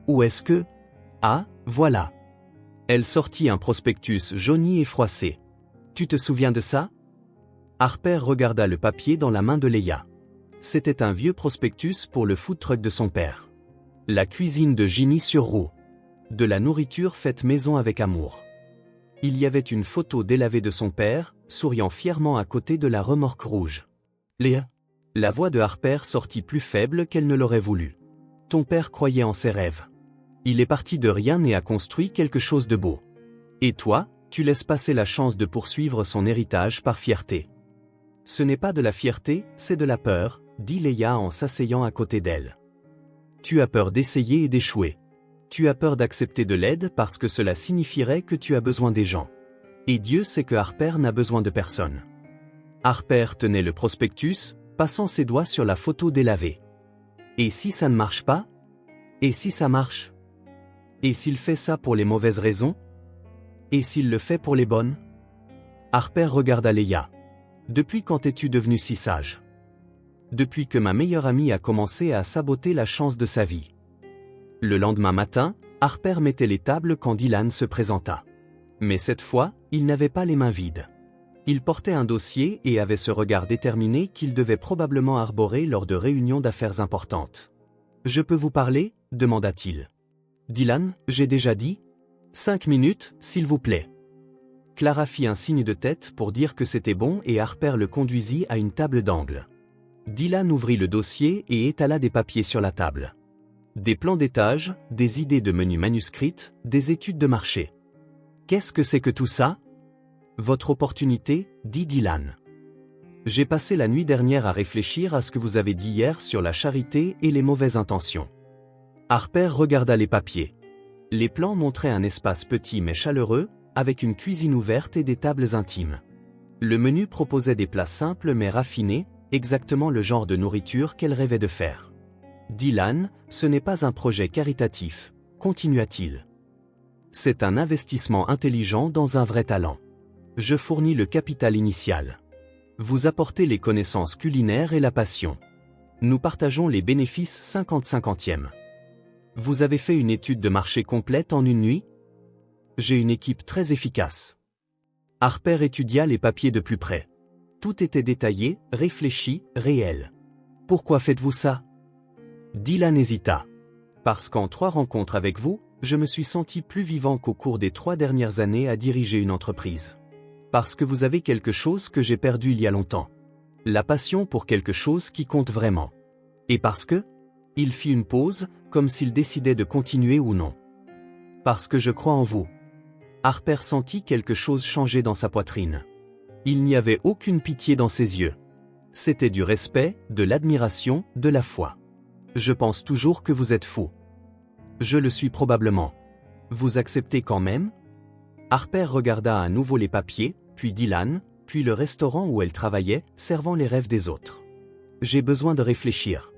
Où est-ce que... Ah, voilà. Elle sortit un prospectus jauni et froissé. Tu te souviens de ça ? Harper regarda le papier dans la main de Leia. C'était un vieux prospectus pour le food truck de son père. La cuisine de Ginny sur roue. De la nourriture faite maison avec amour. Il y avait une photo délavée de son père, souriant fièrement à côté de la remorque rouge. Leia. La voix de Harper sortit plus faible qu'elle ne l'aurait voulu. Ton père croyait en ses rêves. Il est parti de rien et a construit quelque chose de beau. Et toi, tu laisses passer la chance de poursuivre son héritage par fierté. Ce n'est pas de la fierté, c'est de la peur, dit Leia en s'asseyant à côté d'elle. Tu as peur d'essayer et d'échouer. Tu as peur d'accepter de l'aide parce que cela signifierait que tu as besoin des gens. Et Dieu sait que Harper n'a besoin de personne. Harper tenait le prospectus, passant ses doigts sur la photo délavée. Et si ça ne marche pas ? Et si ça marche ? Et s'il fait ça pour les mauvaises raisons ? Et s'il le fait pour les bonnes ? Harper regarda Leia. Depuis quand es-tu devenue si sage ? Depuis que ma meilleure amie a commencé à saboter la chance de sa vie. Le lendemain matin, Harper mettait les tables quand Dylan se présenta. Mais cette fois, il n'avait pas les mains vides. Il portait un dossier et avait ce regard déterminé qu'il devait probablement arborer lors de réunions d'affaires importantes. « Je peux vous parler ?» demanda-t-il. « Dylan, j'ai déjà dit ? 5 minutes, s'il vous plaît. » Clara fit un signe de tête pour dire que c'était bon et Harper le conduisit à une table d'angle. Dylan ouvrit le dossier et étala des papiers sur la table. Des plans d'étage, des idées de menus manuscrites, des études de marché. Qu'est-ce que c'est que tout ça ? Votre opportunité, dit Dylan. J'ai passé la nuit dernière à réfléchir à ce que vous avez dit hier sur la charité et les mauvaises intentions. Harper regarda les papiers. Les plans montraient un espace petit mais chaleureux, avec une cuisine ouverte et des tables intimes. Le menu proposait des plats simples mais raffinés, exactement le genre de nourriture qu'elle rêvait de faire. Dylan, ce n'est pas un projet caritatif, continua-t-il. C'est un investissement intelligent dans un vrai talent. Je fournis le capital initial. Vous apportez les connaissances culinaires et la passion. Nous partageons les bénéfices 50-50e. Vous avez fait une étude de marché complète en une nuit ? J'ai une équipe très efficace. Harper étudia les papiers de plus près. Tout était détaillé, réfléchi, réel. Pourquoi faites-vous ça ? Dylan hésita. Parce qu'en 3 rencontres avec vous, je me suis senti plus vivant qu'au cours des 3 dernières années à diriger une entreprise. Parce que vous avez quelque chose que j'ai perdu il y a longtemps. La passion pour quelque chose qui compte vraiment. Et parce que... Il fit une pause, comme s'il décidait de continuer ou non. Parce que je crois en vous. Harper sentit quelque chose changer dans sa poitrine. Il n'y avait aucune pitié dans ses yeux. C'était du respect, de l'admiration, de la foi. Je pense toujours que vous êtes fou. Je le suis probablement. Vous acceptez quand même ? Harper regarda à nouveau les papiers, puis Dylan, puis le restaurant où elle travaillait, servant les rêves des autres. J'ai besoin de réfléchir.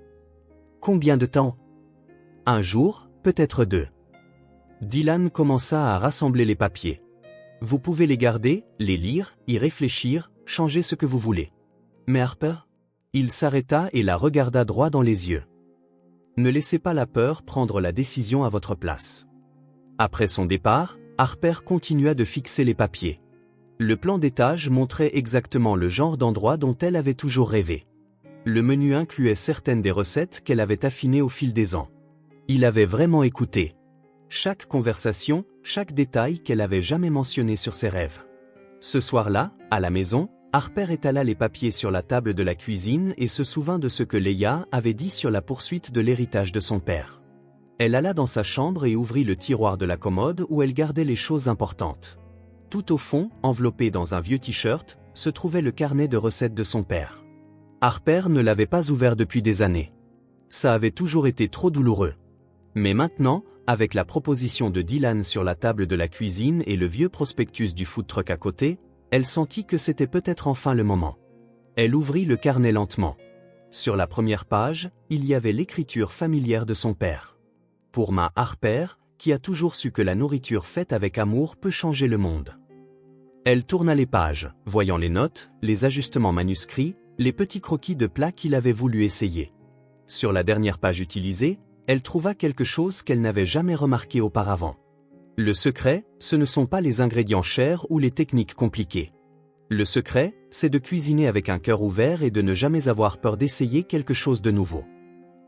Combien de temps ? Un jour, peut-être 2. Dylan commença à rassembler les papiers. Vous pouvez les garder, les lire, y réfléchir, changer ce que vous voulez. Mais Harper ? Il s'arrêta et la regarda droit dans les yeux. Ne laissez pas la peur prendre la décision à votre place. Après son départ, Harper continua de fixer les papiers. Le plan d'étage montrait exactement le genre d'endroit dont elle avait toujours rêvé. Le menu incluait certaines des recettes qu'elle avait affinées au fil des ans. Il avait vraiment écouté. Chaque conversation, chaque détail qu'elle avait jamais mentionné sur ses rêves. Ce soir-là, à la maison, Harper étala les papiers sur la table de la cuisine et se souvint de ce que Leia avait dit sur la poursuite de l'héritage de son père. Elle alla dans sa chambre et ouvrit le tiroir de la commode où elle gardait les choses importantes. Tout au fond, enveloppé dans un vieux t-shirt, se trouvait le carnet de recettes de son père. Harper ne l'avait pas ouvert depuis des années. Ça avait toujours été trop douloureux. Mais maintenant, avec la proposition de Dylan sur la table de la cuisine et le vieux prospectus du food truck à côté, elle sentit que c'était peut-être enfin le moment. Elle ouvrit le carnet lentement. Sur la première page, il y avait l'écriture familière de son père. Pour ma Harper, qui a toujours su que la nourriture faite avec amour peut changer le monde. Elle tourna les pages, voyant les notes, les ajustements manuscrits, les petits croquis de plats qu'il avait voulu essayer. Sur la dernière page utilisée, elle trouva quelque chose qu'elle n'avait jamais remarqué auparavant. Le secret, ce ne sont pas les ingrédients chers ou les techniques compliquées. Le secret, c'est de cuisiner avec un cœur ouvert et de ne jamais avoir peur d'essayer quelque chose de nouveau.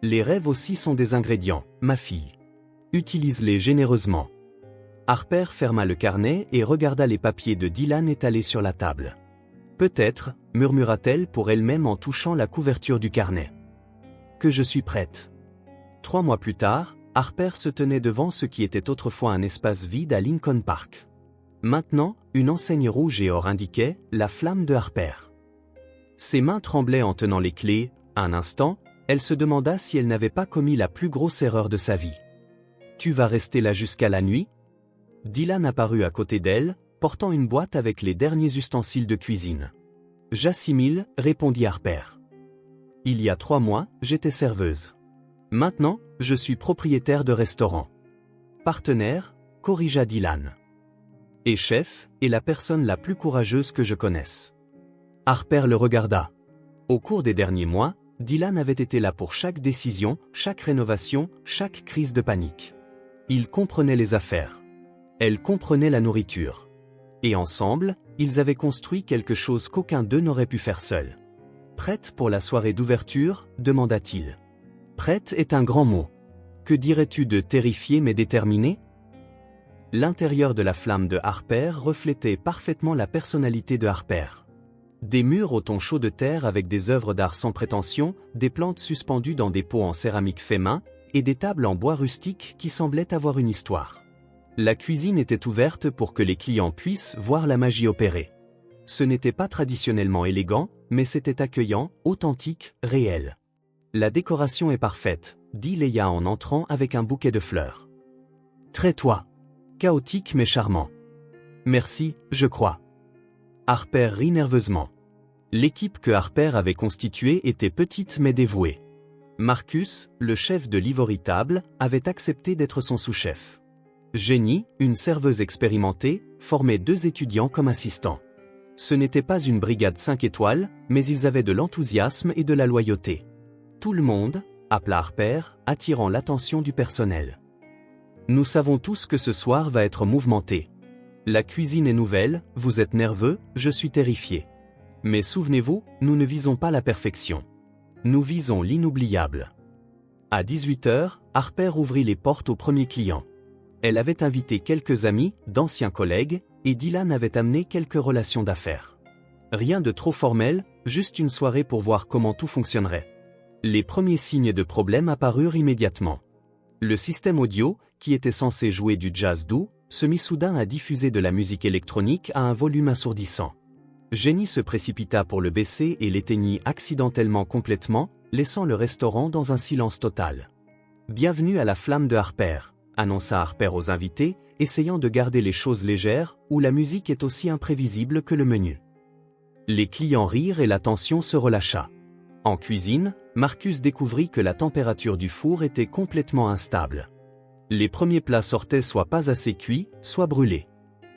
Les rêves aussi sont des ingrédients, ma fille. Utilise-les généreusement. Harper ferma le carnet et regarda les papiers de Dylan étalés sur la table. Peut-être, murmura-t-elle pour elle-même en touchant la couverture du carnet. Que je suis prête. 3 mois plus tard, Harper se tenait devant ce qui était autrefois un espace vide à Lincoln Park. Maintenant, une enseigne rouge et or indiquait « La flamme de Harper ». Ses mains tremblaient en tenant les clés. Un instant, elle se demanda si elle n'avait pas commis la plus grosse erreur de sa vie. « Tu vas rester là jusqu'à la nuit ?» Dylan apparut à côté d'elle, portant une boîte avec les derniers ustensiles de cuisine. « J'assimile, » répondit Harper. « Il y a 3 mois, j'étais serveuse. Maintenant, je suis propriétaire de restaurant. » « Partenaire, » corrigea Dylan. « Et chef, est la personne la plus courageuse que je connaisse. » Harper le regarda. Au cours des derniers mois, Dylan avait été là pour chaque décision, chaque rénovation, chaque crise de panique. Il comprenait les affaires. Elle comprenait la nourriture. Et ensemble, ils avaient construit quelque chose qu'aucun d'eux n'aurait pu faire seul. « Prête pour la soirée d'ouverture ?» demanda-t-il. « Prête est un grand mot. Que dirais-tu de terrifié mais déterminé ?» L'intérieur de la flamme de Harper reflétait parfaitement la personnalité de Harper. Des murs au ton chaud de terre avec des œuvres d'art sans prétention, des plantes suspendues dans des pots en céramique fait main, et des tables en bois rustique qui semblaient avoir une histoire. La cuisine était ouverte pour que les clients puissent voir la magie opérer. Ce n'était pas traditionnellement élégant, mais c'était accueillant, authentique, réel. « La décoration est parfaite », dit Leia en entrant avec un bouquet de fleurs. « Très toi. Chaotique mais charmant. »« Merci, je crois. » Harper rit nerveusement. L'équipe que Harper avait constituée était petite mais dévouée. Marcus, le chef de l'Ivory Table, avait accepté d'être son sous-chef. Jenny, une serveuse expérimentée, formait 2 étudiants comme assistants. Ce n'était pas une brigade 5 étoiles, mais ils avaient de l'enthousiasme et de la loyauté. Tout le monde, appela Harper, attirant l'attention du personnel. Nous savons tous que ce soir va être mouvementé. La cuisine est nouvelle, vous êtes nerveux, je suis terrifié. Mais souvenez-vous, nous ne visons pas la perfection. Nous visons l'inoubliable. À 18h, Harper ouvrit les portes au premier client. Elle avait invité quelques amis, d'anciens collègues, et Dylan avait amené quelques relations d'affaires. Rien de trop formel, juste une soirée pour voir comment tout fonctionnerait. Les premiers signes de problème apparurent immédiatement. Le système audio, qui était censé jouer du jazz doux, se mit soudain à diffuser de la musique électronique à un volume assourdissant. Jenny se précipita pour le baisser et l'éteignit accidentellement complètement, laissant le restaurant dans un silence total. « Bienvenue à la flamme de Harper », annonça Harper aux invités, essayant de garder les choses légères, où la musique est aussi imprévisible que le menu. Les clients rirent et la tension se relâcha. En cuisine, Marcus découvrit que la température du four était complètement instable. Les premiers plats sortaient soit pas assez cuits, soit brûlés.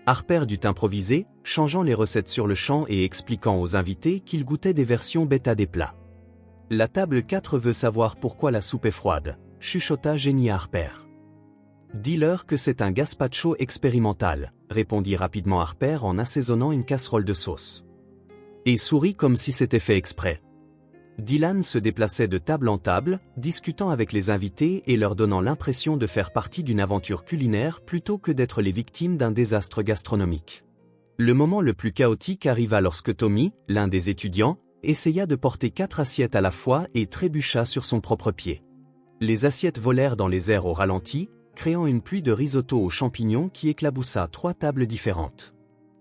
Harper dut improviser, changeant les recettes sur le champ et expliquant aux invités qu'il goûtait des versions bêta des plats. La table 4 veut savoir pourquoi la soupe est froide, chuchota Jenny à Harper. Dis-leur que c'est un gazpacho expérimental, répondit rapidement Harper en assaisonnant une casserole de sauce. Et sourit comme si c'était fait exprès. Dylan se déplaçait de table en table, discutant avec les invités et leur donnant l'impression de faire partie d'une aventure culinaire plutôt que d'être les victimes d'un désastre gastronomique. Le moment le plus chaotique arriva lorsque Tommy, l'un des étudiants, essaya de porter 4 assiettes à la fois et trébucha sur son propre pied. Les assiettes volèrent dans les airs au ralenti, créant une pluie de risotto aux champignons qui éclaboussa 3 tables différentes.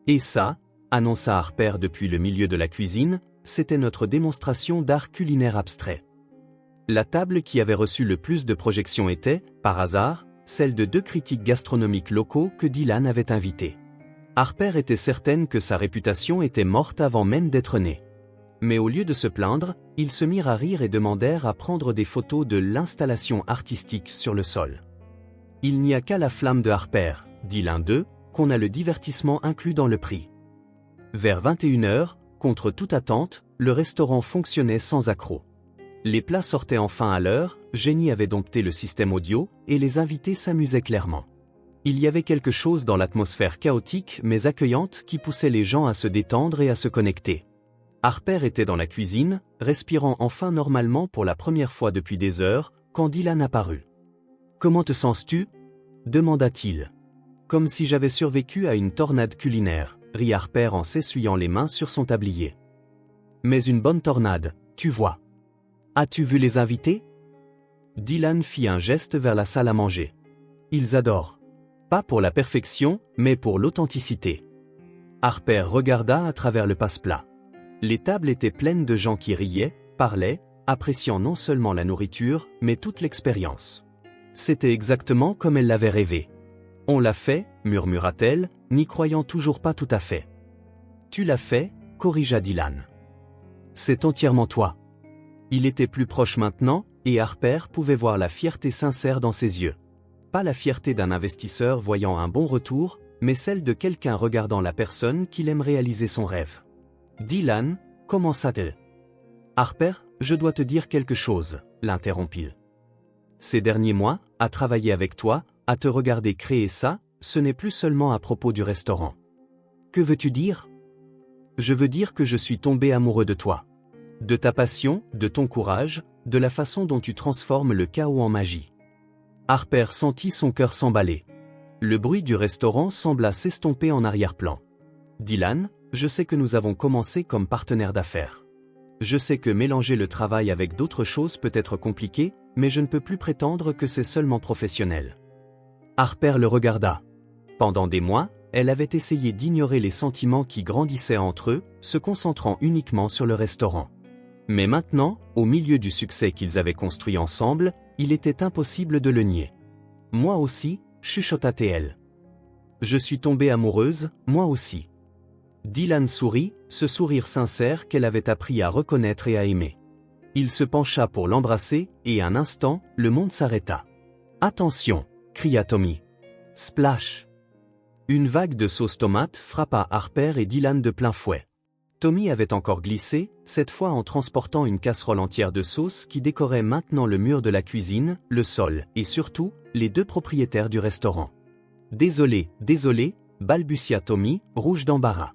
Et ça, annonça Harper depuis le milieu de la cuisine, c'était notre démonstration d'art culinaire abstrait. La table qui avait reçu le plus de projections était, par hasard, celle de 2 critiques gastronomiques locaux que Dylan avait invités. Harper était certaine que sa réputation était morte avant même d'être née. Mais au lieu de se plaindre, ils se mirent à rire et demandèrent à prendre des photos de l'installation artistique sur le sol. Il n'y a qu'à la flamme de Harper, dit l'un d'eux, qu'on a le divertissement inclus dans le prix. Vers 21h, contre toute attente, le restaurant fonctionnait sans accroc. Les plats sortaient enfin à l'heure, Jenny avait dompté le système audio, et les invités s'amusaient clairement. Il y avait quelque chose dans l'atmosphère chaotique mais accueillante qui poussait les gens à se détendre et à se connecter. Harper était dans la cuisine, respirant enfin normalement pour la première fois depuis des heures, quand Dylan apparut. « Comment te sens-tu » demanda-t-il. « Comme si j'avais survécu à une tornade culinaire », rit Harper en s'essuyant les mains sur son tablier. « Mais une bonne tornade, tu vois. As-tu vu les invités » Dylan fit un geste vers la salle à manger. « Ils adorent. Pas pour la perfection, mais pour l'authenticité. » Harper regarda à travers le passe-plat. Les tables étaient pleines de gens qui riaient, parlaient, appréciant non seulement la nourriture, mais toute l'expérience. C'était exactement comme elle l'avait rêvé. « On l'a fait » murmura-t-elle, n'y croyant toujours pas tout à fait. « Tu l'as fait » corrigea Dylan. « C'est entièrement toi. » Il était plus proche maintenant, et Harper pouvait voir la fierté sincère dans ses yeux. Pas la fierté d'un investisseur voyant un bon retour, mais celle de quelqu'un regardant la personne qu'il aime réaliser son rêve. Dylan, commença-t-elle. « Harper, je dois te dire quelque chose, » l'interrompit. « Ces derniers mois, à travailler avec toi, à te regarder créer ça, ce n'est plus seulement à propos du restaurant. » « Que veux-tu dire ?»« Je veux dire que je suis tombé amoureux de toi. De ta passion, de ton courage, de la façon dont tu transformes le chaos en magie. » Harper sentit son cœur s'emballer. Le bruit du restaurant sembla s'estomper en arrière-plan. « Dylan, je sais que nous avons commencé comme partenaires d'affaires. Je sais que mélanger le travail avec d'autres choses peut être compliqué, mais je ne peux plus prétendre que c'est seulement professionnel. » Harper le regarda. Pendant des mois, elle avait essayé d'ignorer les sentiments qui grandissaient entre eux, se concentrant uniquement sur le restaurant. Mais maintenant, au milieu du succès qu'ils avaient construit ensemble, il était impossible de le nier. « Moi aussi » chuchota-t-elle. « Je suis tombée amoureuse, moi aussi. » Dylan sourit, ce sourire sincère qu'elle avait appris à reconnaître et à aimer. Il se pencha pour l'embrasser, et un instant, le monde s'arrêta. « Attention !» cria Tommy. « Splash !» Une vague de sauce tomate frappa Harper et Dylan de plein fouet. Tommy avait encore glissé, cette fois en transportant une casserole entière de sauce qui décorait maintenant le mur de la cuisine, le sol, et surtout, les 2 propriétaires du restaurant. « Désolé, désolé » balbutia Tommy, rouge d'embarras.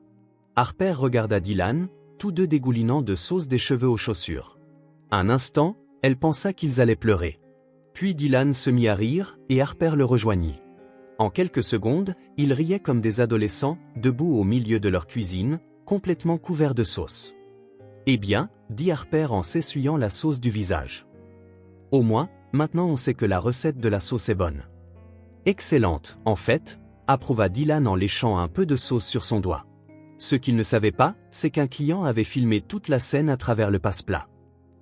Harper regarda Dylan, tous deux dégoulinant de sauce des cheveux aux chaussures. Un instant, elle pensa qu'ils allaient pleurer. Puis Dylan se mit à rire, et Harper le rejoignit. En quelques secondes, ils riaient comme des adolescents, debout au milieu de leur cuisine, complètement couverts de sauce. « Eh bien, » dit Harper en s'essuyant la sauce du visage. « Au moins, maintenant on sait que la recette de la sauce est bonne. »« Excellente, en fait, » approuva Dylan en léchant un peu de sauce sur son doigt. Ce qu'il ne savait pas, c'est qu'un client avait filmé toute la scène à travers le passe-plat.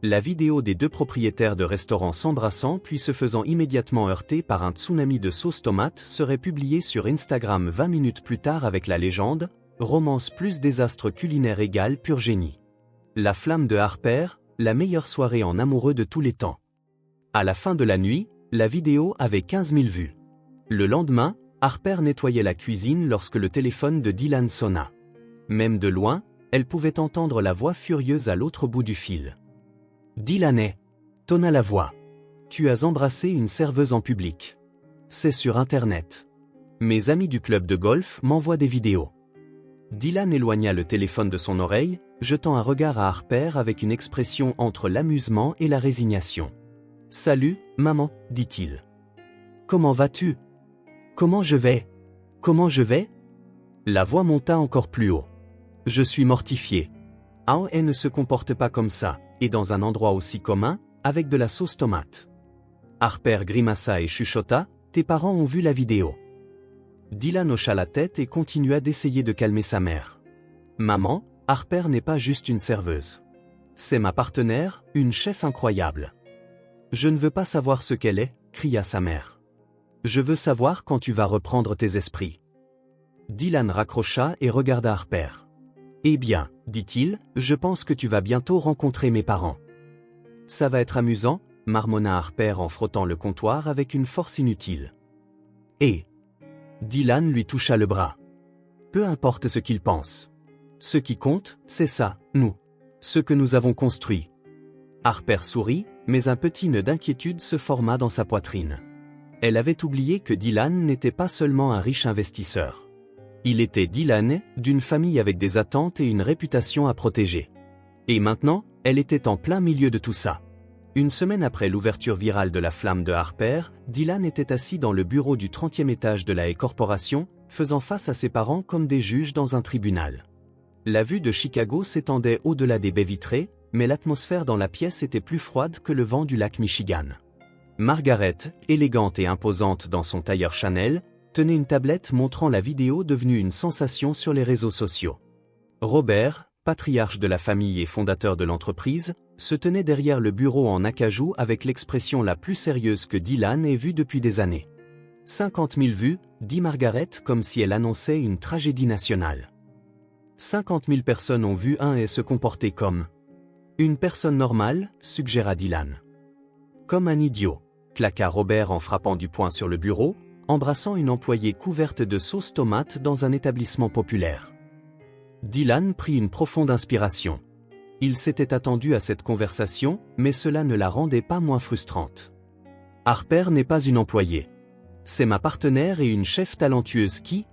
La vidéo des 2 propriétaires de restaurants s'embrassant puis se faisant immédiatement heurter par un tsunami de sauce tomate serait publiée sur Instagram 20 minutes plus tard avec la légende « Romance plus désastre culinaire égale pur génie ». La flamme de Harper, la meilleure soirée en amoureux de tous les temps. À la fin de la nuit, la vidéo avait 15 000 vues. Le lendemain, Harper nettoyait la cuisine lorsque le téléphone de Dylan sonna. Même de loin, elle pouvait entendre la voix furieuse à l'autre bout du fil. « Dylan est » tonna la voix. « Tu as embrassé une serveuse en public. » c'est sur Internet. Mes amis du club de golf m'envoient des vidéos. Dylan éloigna le téléphone de son oreille, jetant un regard à Harper avec une expression entre l'amusement et la résignation. « Salut, maman, dit-il. Comment vas-tu? Comment je vais? Comment je vais? » La voix monta encore plus haut. « Je suis mortifié. Elle ne se comporte pas comme ça, et dans un endroit aussi commun, avec de la sauce tomate. » Harper grimaça et chuchota, « Tes parents ont vu la vidéo. » Dylan hocha la tête et continua d'essayer de calmer sa mère. « Maman, Harper n'est pas juste une serveuse. C'est ma partenaire, une chef incroyable. »« Je ne veux pas savoir ce qu'elle est, » cria sa mère. « Je veux savoir quand tu vas reprendre tes esprits. » Dylan raccrocha et regarda Harper. « Eh bien, dit-il, je pense que tu vas bientôt rencontrer mes parents. »« Ça va être amusant, » marmonna Harper en frottant le comptoir avec une force inutile. « Et » Dylan lui toucha le bras. « Peu importe ce qu'il pense. Ce qui compte, c'est ça, nous. Ce que nous avons construit. » Harper sourit, mais un petit nœud d'inquiétude se forma dans sa poitrine. Elle avait oublié que Dylan n'était pas seulement un riche investisseur. Il était Dylan, d'une famille avec des attentes et une réputation à protéger. Et maintenant, elle était en plein milieu de tout ça. Une semaine après l'ouverture virale de la flamme de Harper, Dylan était assis dans le bureau du 30e étage de la Hay Corporation, faisant face à ses parents comme des juges dans un tribunal. La vue de Chicago s'étendait au-delà des baies vitrées, mais l'atmosphère dans la pièce était plus froide que le vent du lac Michigan. Margaret, élégante et imposante dans son tailleur Chanel, tenait une tablette montrant la vidéo devenue une sensation sur les réseaux sociaux. Robert, patriarche de la famille et fondateur de l'entreprise, se tenait derrière le bureau en acajou avec l'expression la plus sérieuse que Dylan ait vue depuis des années. 50 000 vues, dit Margaret comme si elle annonçait une tragédie nationale. 50 000 personnes ont vu et se comporter comme une personne normale, suggéra Dylan. Comme un idiot, claqua Robert en frappant du poing sur le bureau, embrassant une employée couverte de sauce tomate dans un établissement populaire. Dylan prit une profonde inspiration. Il s'était attendu à cette conversation, mais cela ne la rendait pas moins frustrante. Harper n'est pas une employée. C'est ma partenaire et une chef talentueuse qui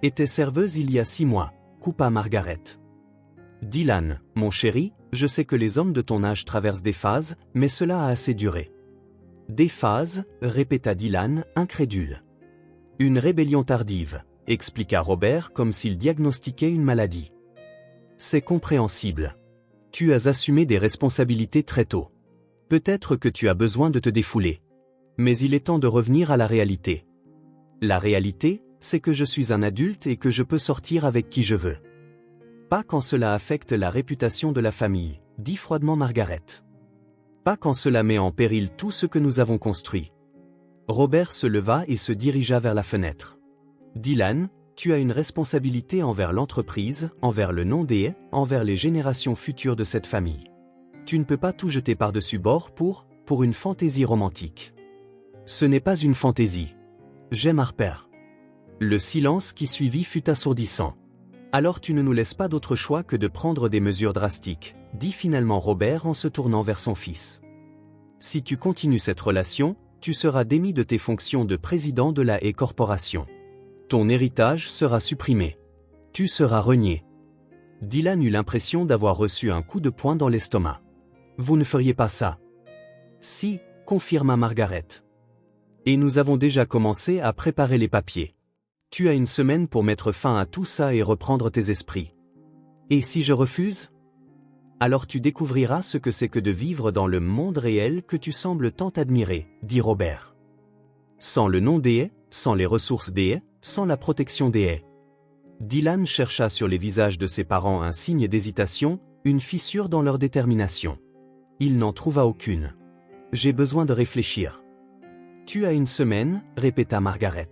était serveuse il y a 6 mois, coupa Margaret. Dylan, mon chéri, je sais que les hommes de ton âge traversent des phases, mais cela a assez duré. Des phases, répéta Dylan, incrédule. Une rébellion tardive, expliqua Robert comme s'il diagnostiquait une maladie. C'est compréhensible. Tu as assumé des responsabilités très tôt. Peut-être que tu as besoin de te défouler. Mais il est temps de revenir à la réalité. La réalité, c'est que je suis un adulte et que je peux sortir avec qui je veux. Pas quand cela affecte la réputation de la famille, dit froidement Margaret. Pas quand cela met en péril tout ce que nous avons construit. Robert se leva et se dirigea vers la fenêtre. Dylan, tu as une responsabilité envers l'entreprise, envers le nom des, envers les générations futures de cette famille. Tu ne peux pas tout jeter par-dessus bord pour une fantaisie romantique. Ce n'est pas une fantaisie. J'aime Harper. Le silence qui suivit fut assourdissant. Alors tu ne nous laisses pas d'autre choix que de prendre des mesures drastiques, dit finalement Robert en se tournant vers son fils. Si tu continues cette relation, tu seras démis de tes fonctions de président de la Hay Corporation. Ton héritage sera supprimé. Tu seras renié. Dylan eut l'impression d'avoir reçu un coup de poing dans l'estomac. Vous ne feriez pas ça. Si, confirma Margaret. Et nous avons déjà commencé à préparer les papiers. Tu as une semaine pour mettre fin à tout ça et reprendre tes esprits. Et si je refuse? Alors tu découvriras ce que c'est que de vivre dans le monde réel que tu sembles tant admirer, dit Robert. Sans le nom des haies, sans les ressources des haies, sans la protection des haies. Dylan chercha sur les visages de ses parents un signe d'hésitation, une fissure dans leur détermination. Il n'en trouva aucune. J'ai besoin de réfléchir. Tu as une semaine, répéta Margaret.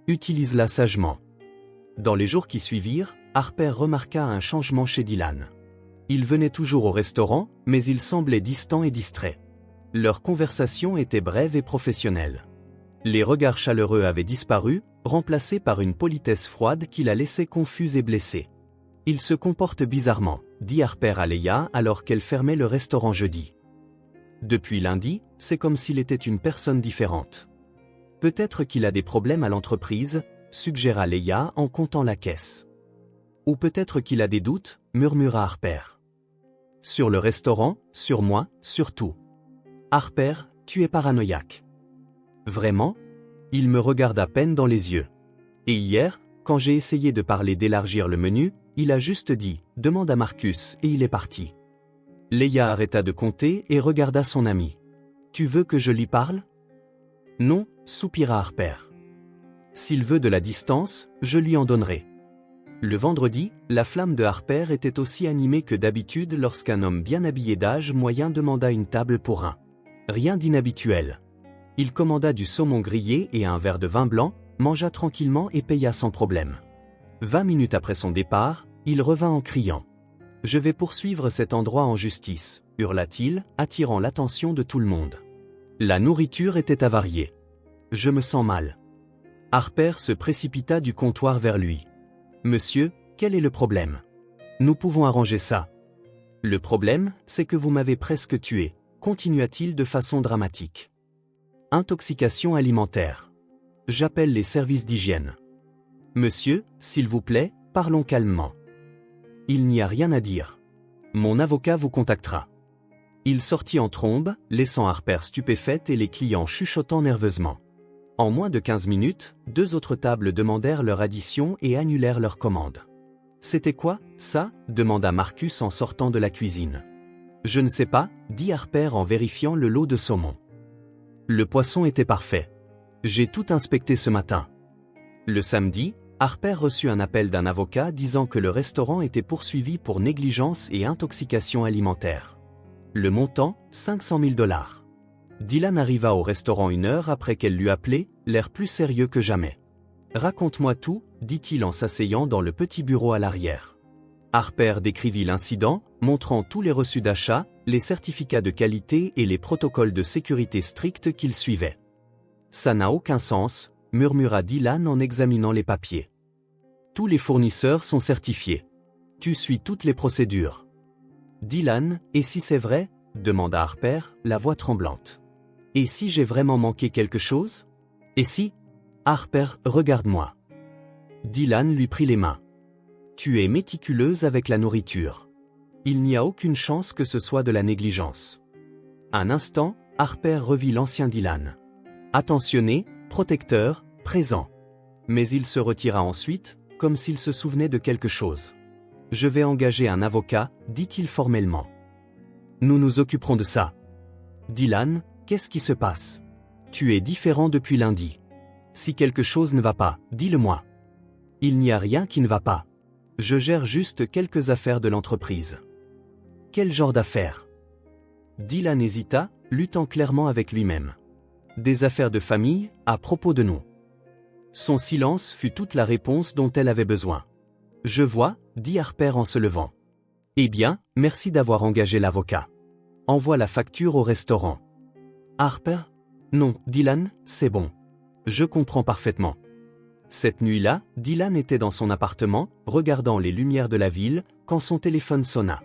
Utilise-la sagement. Dans les jours qui suivirent, Harper remarqua un changement chez Dylan. Il venait toujours au restaurant, mais il semblait distant et distrait. Leur conversation était brève et professionnelle. Les regards chaleureux avaient disparu, remplacés par une politesse froide qui la laissait confuse et blessée. Il se comporte bizarrement, dit Harper à Leia alors qu'elle fermait le restaurant jeudi. Depuis lundi, c'est comme s'il était une personne différente. Peut-être qu'il a des problèmes à l'entreprise, suggéra Leia en comptant la caisse. Ou peut-être qu'il a des doutes, murmura Harper. Sur le restaurant, sur moi, sur tout. Harper, tu es paranoïaque. Vraiment? Il me regarde à peine dans les yeux. Et hier, quand j'ai essayé de parler d'élargir le menu, il a juste dit « Demande à Marcus » et il est parti. Leia arrêta de compter et regarda son ami. « Tu veux que je lui parle ?» « Non » soupira Harper. « S'il veut de la distance, je lui en donnerai. » Le vendredi, la flamme de Harper était aussi animée que d'habitude lorsqu'un homme bien habillé d'âge moyen demanda une table pour un. Rien d'inhabituel. Il commanda du saumon grillé et un verre de vin blanc, mangea tranquillement et paya sans problème. 20 minutes après son départ, il revint en criant. « Je vais poursuivre cet endroit en justice », hurla-t-il, attirant l'attention de tout le monde. La nourriture était avariée. « Je me sens mal. » Harper se précipita du comptoir vers lui. « Monsieur, quel est le problème? Nous pouvons arranger ça. »« Le problème, c'est que vous m'avez presque tué, » continua-t-il de façon dramatique. « Intoxication alimentaire. J'appelle les services d'hygiène. »« Monsieur, s'il vous plaît, parlons calmement. » « Il n'y a rien à dire. Mon avocat vous contactera. » Il sortit en trombe, laissant Harper stupéfaite et les clients chuchotant nerveusement. En moins de 15 minutes, 2 autres tables demandèrent leur addition et annulèrent leur commande. « C'était quoi, ça » demanda Marcus en sortant de la cuisine. « Je ne sais pas » dit Harper en vérifiant le lot de saumon. Le poisson était parfait. J'ai tout inspecté ce matin. Le samedi, Harper reçut un appel d'un avocat disant que le restaurant était poursuivi pour négligence et intoxication alimentaire. Le montant, 500 000 $. Dylan arriva au restaurant 1 heure après qu'elle l'eut appelé, l'air plus sérieux que jamais. « Raconte-moi tout » dit-il en s'asseyant dans le petit bureau à l'arrière. Harper décrivit l'incident, montrant tous les reçus d'achat, les certificats de qualité et les protocoles de sécurité stricts qu'il suivait. « Ça n'a aucun sens » murmura Dylan en examinant les papiers. « Tous les fournisseurs sont certifiés. Tu suis toutes les procédures. » Dylan, et si c'est vrai ? demanda Harper, la voix tremblante. Et si j'ai vraiment manqué quelque chose ? Et si ? Harper, regarde-moi. Dylan lui prit les mains. Tu es méticuleuse avec la nourriture. Il n'y a aucune chance que ce soit de la négligence. Un instant, Harper revit l'ancien Dylan. Attentionné, protecteur, présent. Mais il se retira ensuite, comme s'il se souvenait de quelque chose. Je vais engager un avocat, dit-il formellement. Nous nous occuperons de ça. Dylan, qu'est-ce qui se passe? Tu es différent depuis lundi. Si quelque chose ne va pas, dis-le-moi. Il n'y a rien qui ne va pas. Je gère juste quelques affaires de l'entreprise. Quel genre d'affaires? Dylan hésita, luttant clairement avec lui-même. Des affaires de famille, à propos de nous. Son silence fut toute la réponse dont elle avait besoin. Je vois, dit Harper en se levant. Eh bien, merci d'avoir engagé l'avocat. Envoie la facture au restaurant. Harper? Non, Dylan, c'est bon. Je comprends parfaitement. Cette nuit-là, Dylan était dans son appartement, regardant les lumières de la ville, quand son téléphone sonna.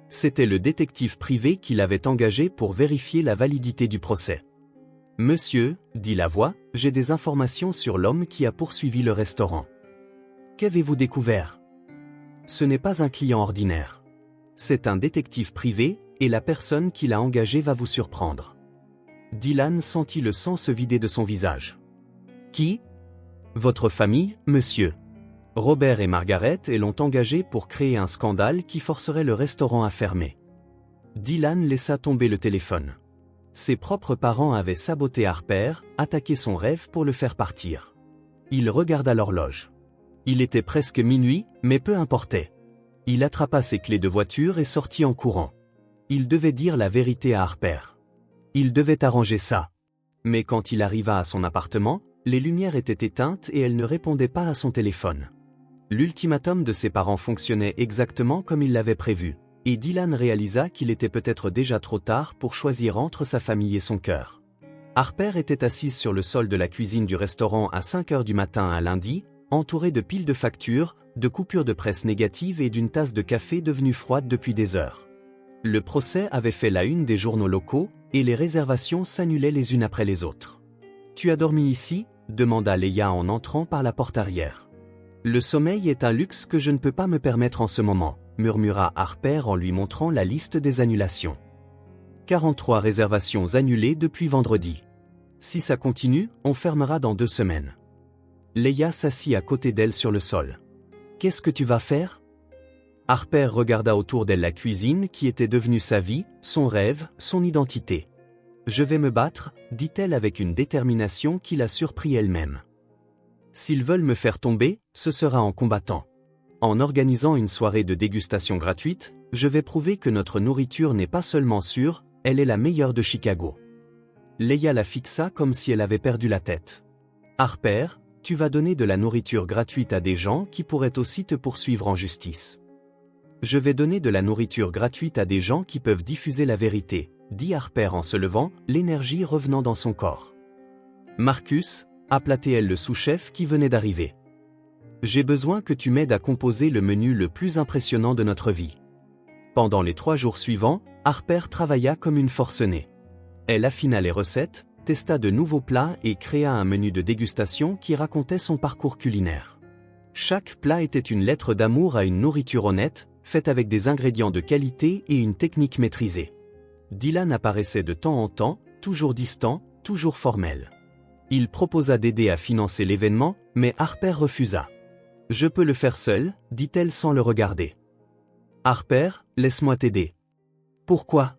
C'était le détective privé qui l'avait engagé pour vérifier la validité du procès. « Monsieur, » dit la voix, « j'ai des informations sur l'homme qui a poursuivi le restaurant. » « Qu'avez-vous découvert ? » Ce n'est pas un client ordinaire. C'est un détective privé, et la personne qui l'a engagé va vous surprendre. Dylan sentit le sang se vider de son visage. « Qui ? » Votre famille, monsieur. Robert et Margaret l'ont engagé pour créer un scandale qui forcerait le restaurant à fermer. Dylan laissa tomber le téléphone. Ses propres parents avaient saboté Harper, attaqué son rêve pour le faire partir. Il regarda l'horloge. Il était presque minuit, mais peu importait. Il attrapa ses clés de voiture et sortit en courant. Il devait dire la vérité à Harper. Il devait arranger ça. Mais quand il arriva à son appartement, les lumières étaient éteintes et elle ne répondait pas à son téléphone. L'ultimatum de ses parents fonctionnait exactement comme il l'avait prévu, et Dylan réalisa qu'il était peut-être déjà trop tard pour choisir entre sa famille et son cœur. Harper était assise sur le sol de la cuisine du restaurant à 5 heures du matin un lundi, entourée de piles de factures, de coupures de presse négatives et d'une tasse de café devenue froide depuis des heures. Le procès avait fait la une des journaux locaux, et les réservations s'annulaient les unes après les autres. « Tu as dormi ici? Demanda Leia en entrant par la porte arrière. Le sommeil est un luxe que je ne peux pas me permettre en ce moment, murmura Harper en lui montrant la liste des annulations. 43 réservations annulées depuis vendredi. Si ça continue, on fermera dans 2 semaines. Leia s'assit à côté d'elle sur le sol. Qu'est-ce que tu vas faire? Harper regarda autour d'elle la cuisine qui était devenue sa vie, son rêve, son identité. Je vais me battre, dit-elle avec une détermination qui la surprit elle-même. S'ils veulent me faire tomber, ce sera en combattant. En organisant une soirée de dégustation gratuite, je vais prouver que notre nourriture n'est pas seulement sûre, elle est la meilleure de Chicago. Leia la fixa comme si elle avait perdu la tête. Harper, tu vas donner de la nourriture gratuite à des gens qui pourraient aussi te poursuivre en justice. Je vais donner de la nourriture gratuite à des gens qui peuvent diffuser la vérité, dit Harper en se levant, l'énergie revenant dans son corps. Marcus, appelait-elle le sous-chef qui venait d'arriver. J'ai besoin que tu m'aides à composer le menu le plus impressionnant de notre vie. Pendant les 3 jours suivants, Harper travailla comme une forcenée. Elle affina les recettes, testa de nouveaux plats et créa un menu de dégustation qui racontait son parcours culinaire. Chaque plat était une lettre d'amour à une nourriture honnête, faite avec des ingrédients de qualité et une technique maîtrisée. Dylan apparaissait de temps en temps, toujours distant, toujours formel. Il proposa d'aider à financer l'événement, mais Harper refusa. « Je peux le faire seul, dit-elle sans le regarder. »« Harper, laisse-moi t'aider. »« Pourquoi ?»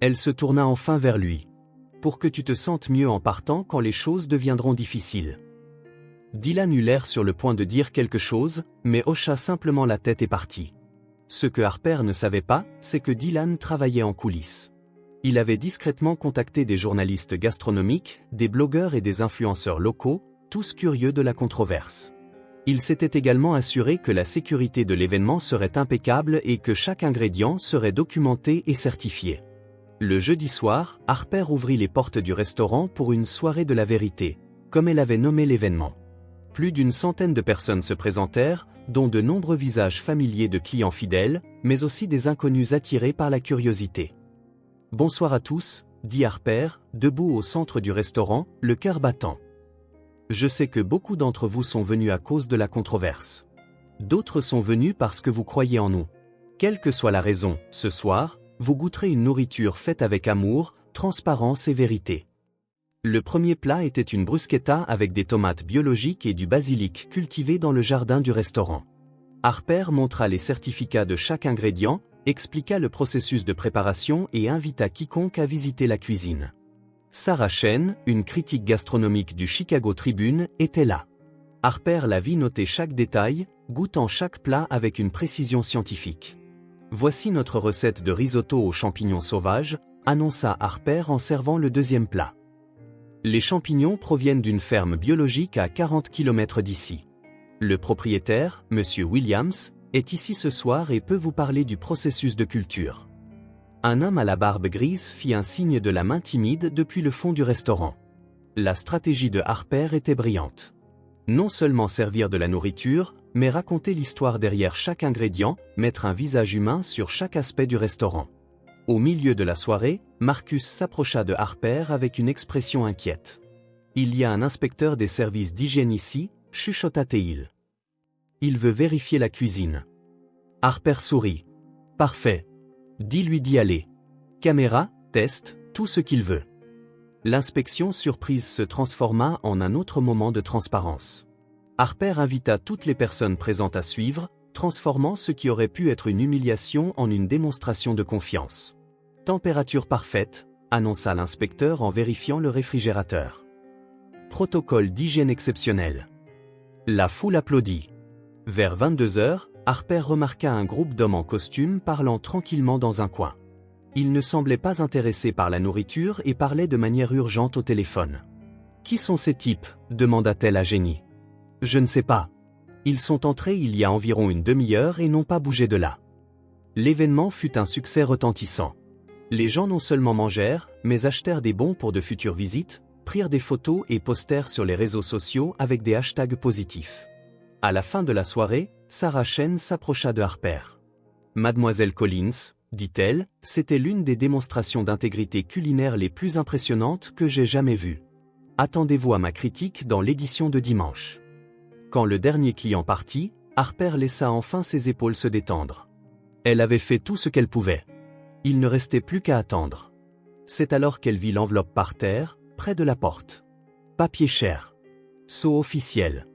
Elle se tourna enfin vers lui. « Pour que tu te sentes mieux en partant quand les choses deviendront difficiles. » Dylan eut l'air sur le point de dire quelque chose, mais hocha simplement la tête et partit. Ce que Harper ne savait pas, c'est que Dylan travaillait en coulisses. Il avait discrètement contacté des journalistes gastronomiques, des blogueurs et des influenceurs locaux, tous curieux de la controverse. Il s'était également assuré que la sécurité de l'événement serait impeccable et que chaque ingrédient serait documenté et certifié. Le jeudi soir, Harper ouvrit les portes du restaurant pour une soirée de la vérité, comme elle avait nommé l'événement. Plus d'une centaine de personnes se présentèrent, dont de nombreux visages familiers de clients fidèles, mais aussi des inconnus attirés par la curiosité. « Bonsoir à tous », dit Harper, debout au centre du restaurant, le cœur battant. « Je sais que beaucoup d'entre vous sont venus à cause de la controverse. D'autres sont venus parce que vous croyez en nous. Quelle que soit la raison, ce soir, vous goûterez une nourriture faite avec amour, transparence et vérité. » Le premier plat était une bruschetta avec des tomates biologiques et du basilic cultivé dans le jardin du restaurant. Harper montra les certificats de chaque ingrédient, expliqua le processus de préparation et invita quiconque à visiter la cuisine. Sarah Chen, une critique gastronomique du Chicago Tribune, était là. Harper la vit noter chaque détail, goûtant chaque plat avec une précision scientifique. « Voici notre recette de risotto aux champignons sauvages », annonça Harper en servant le deuxième plat. Les champignons proviennent d'une ferme biologique à 40 km d'ici. Le propriétaire, M. Williams, est ici ce soir et peut vous parler du processus de culture. Un homme à la barbe grise fit un signe de la main timide depuis le fond du restaurant. La stratégie de Harper était brillante. Non seulement servir de la nourriture, mais raconter l'histoire derrière chaque ingrédient, mettre un visage humain sur chaque aspect du restaurant. Au milieu de la soirée, Marcus s'approcha de Harper avec une expression inquiète. « Il y a un inspecteur des services d'hygiène ici », chuchota-t-il. « Il veut vérifier la cuisine. » Harper sourit. « Parfait. Dis-lui d'y aller. Caméra, test, tout ce qu'il veut. » L'inspection surprise se transforma en un autre moment de transparence. Harper invita toutes les personnes présentes à suivre, transformant ce qui aurait pu être une humiliation en une démonstration de confiance. « Température parfaite », annonça l'inspecteur en vérifiant le réfrigérateur. « Protocole d'hygiène exceptionnel. » La foule applaudit. Vers 22 heures, Harper remarqua un groupe d'hommes en costume parlant tranquillement dans un coin. Ils ne semblaient pas intéressés par la nourriture et parlaient de manière urgente au téléphone. « Qui sont ces types » demanda-t-elle à Jenny. « Je ne sais pas. Ils sont entrés il y a environ une demi-heure et n'ont pas bougé de là. » L'événement fut un succès retentissant. Les gens non seulement mangèrent, mais achetèrent des bons pour de futures visites, prirent des photos et postèrent sur les réseaux sociaux avec des hashtags positifs. À la fin de la soirée, Sarah Chen s'approcha de Harper. « Mademoiselle Collins, dit-elle, c'était l'une des démonstrations d'intégrité culinaire les plus impressionnantes que j'ai jamais vues. Attendez-vous à ma critique dans l'édition de dimanche. Quand le dernier client partit, Harper laissa enfin ses épaules se détendre. Elle avait fait tout ce qu'elle pouvait. Il ne restait plus qu'à attendre. C'est alors qu'elle vit l'enveloppe par terre, près de la porte. Papier cher. Sceau officiel.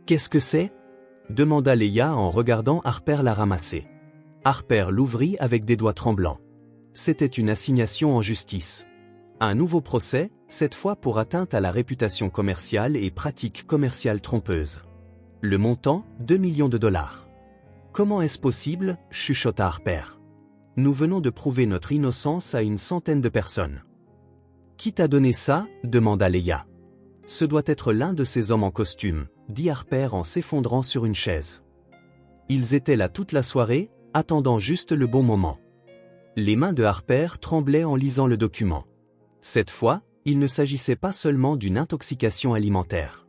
Qu'est-ce que c'est? Demanda Leia en regardant Harper la ramasser. Harper l'ouvrit avec des doigts tremblants. C'était une assignation en justice. Un nouveau procès, cette fois pour atteinte à la réputation commerciale et pratique commerciale trompeuse. Le montant, 2 millions de dollars. Comment est-ce possible? Chuchota Harper. Nous venons de prouver notre innocence à une centaine de personnes. Qui t'a donné ça? Demanda Leia. Ce doit être l'un de ces hommes en costume, dit Harper en s'effondrant sur une chaise. Ils étaient là toute la soirée, attendant juste le bon moment. Les mains de Harper tremblaient en lisant le document. Cette fois, il ne s'agissait pas seulement d'une intoxication alimentaire.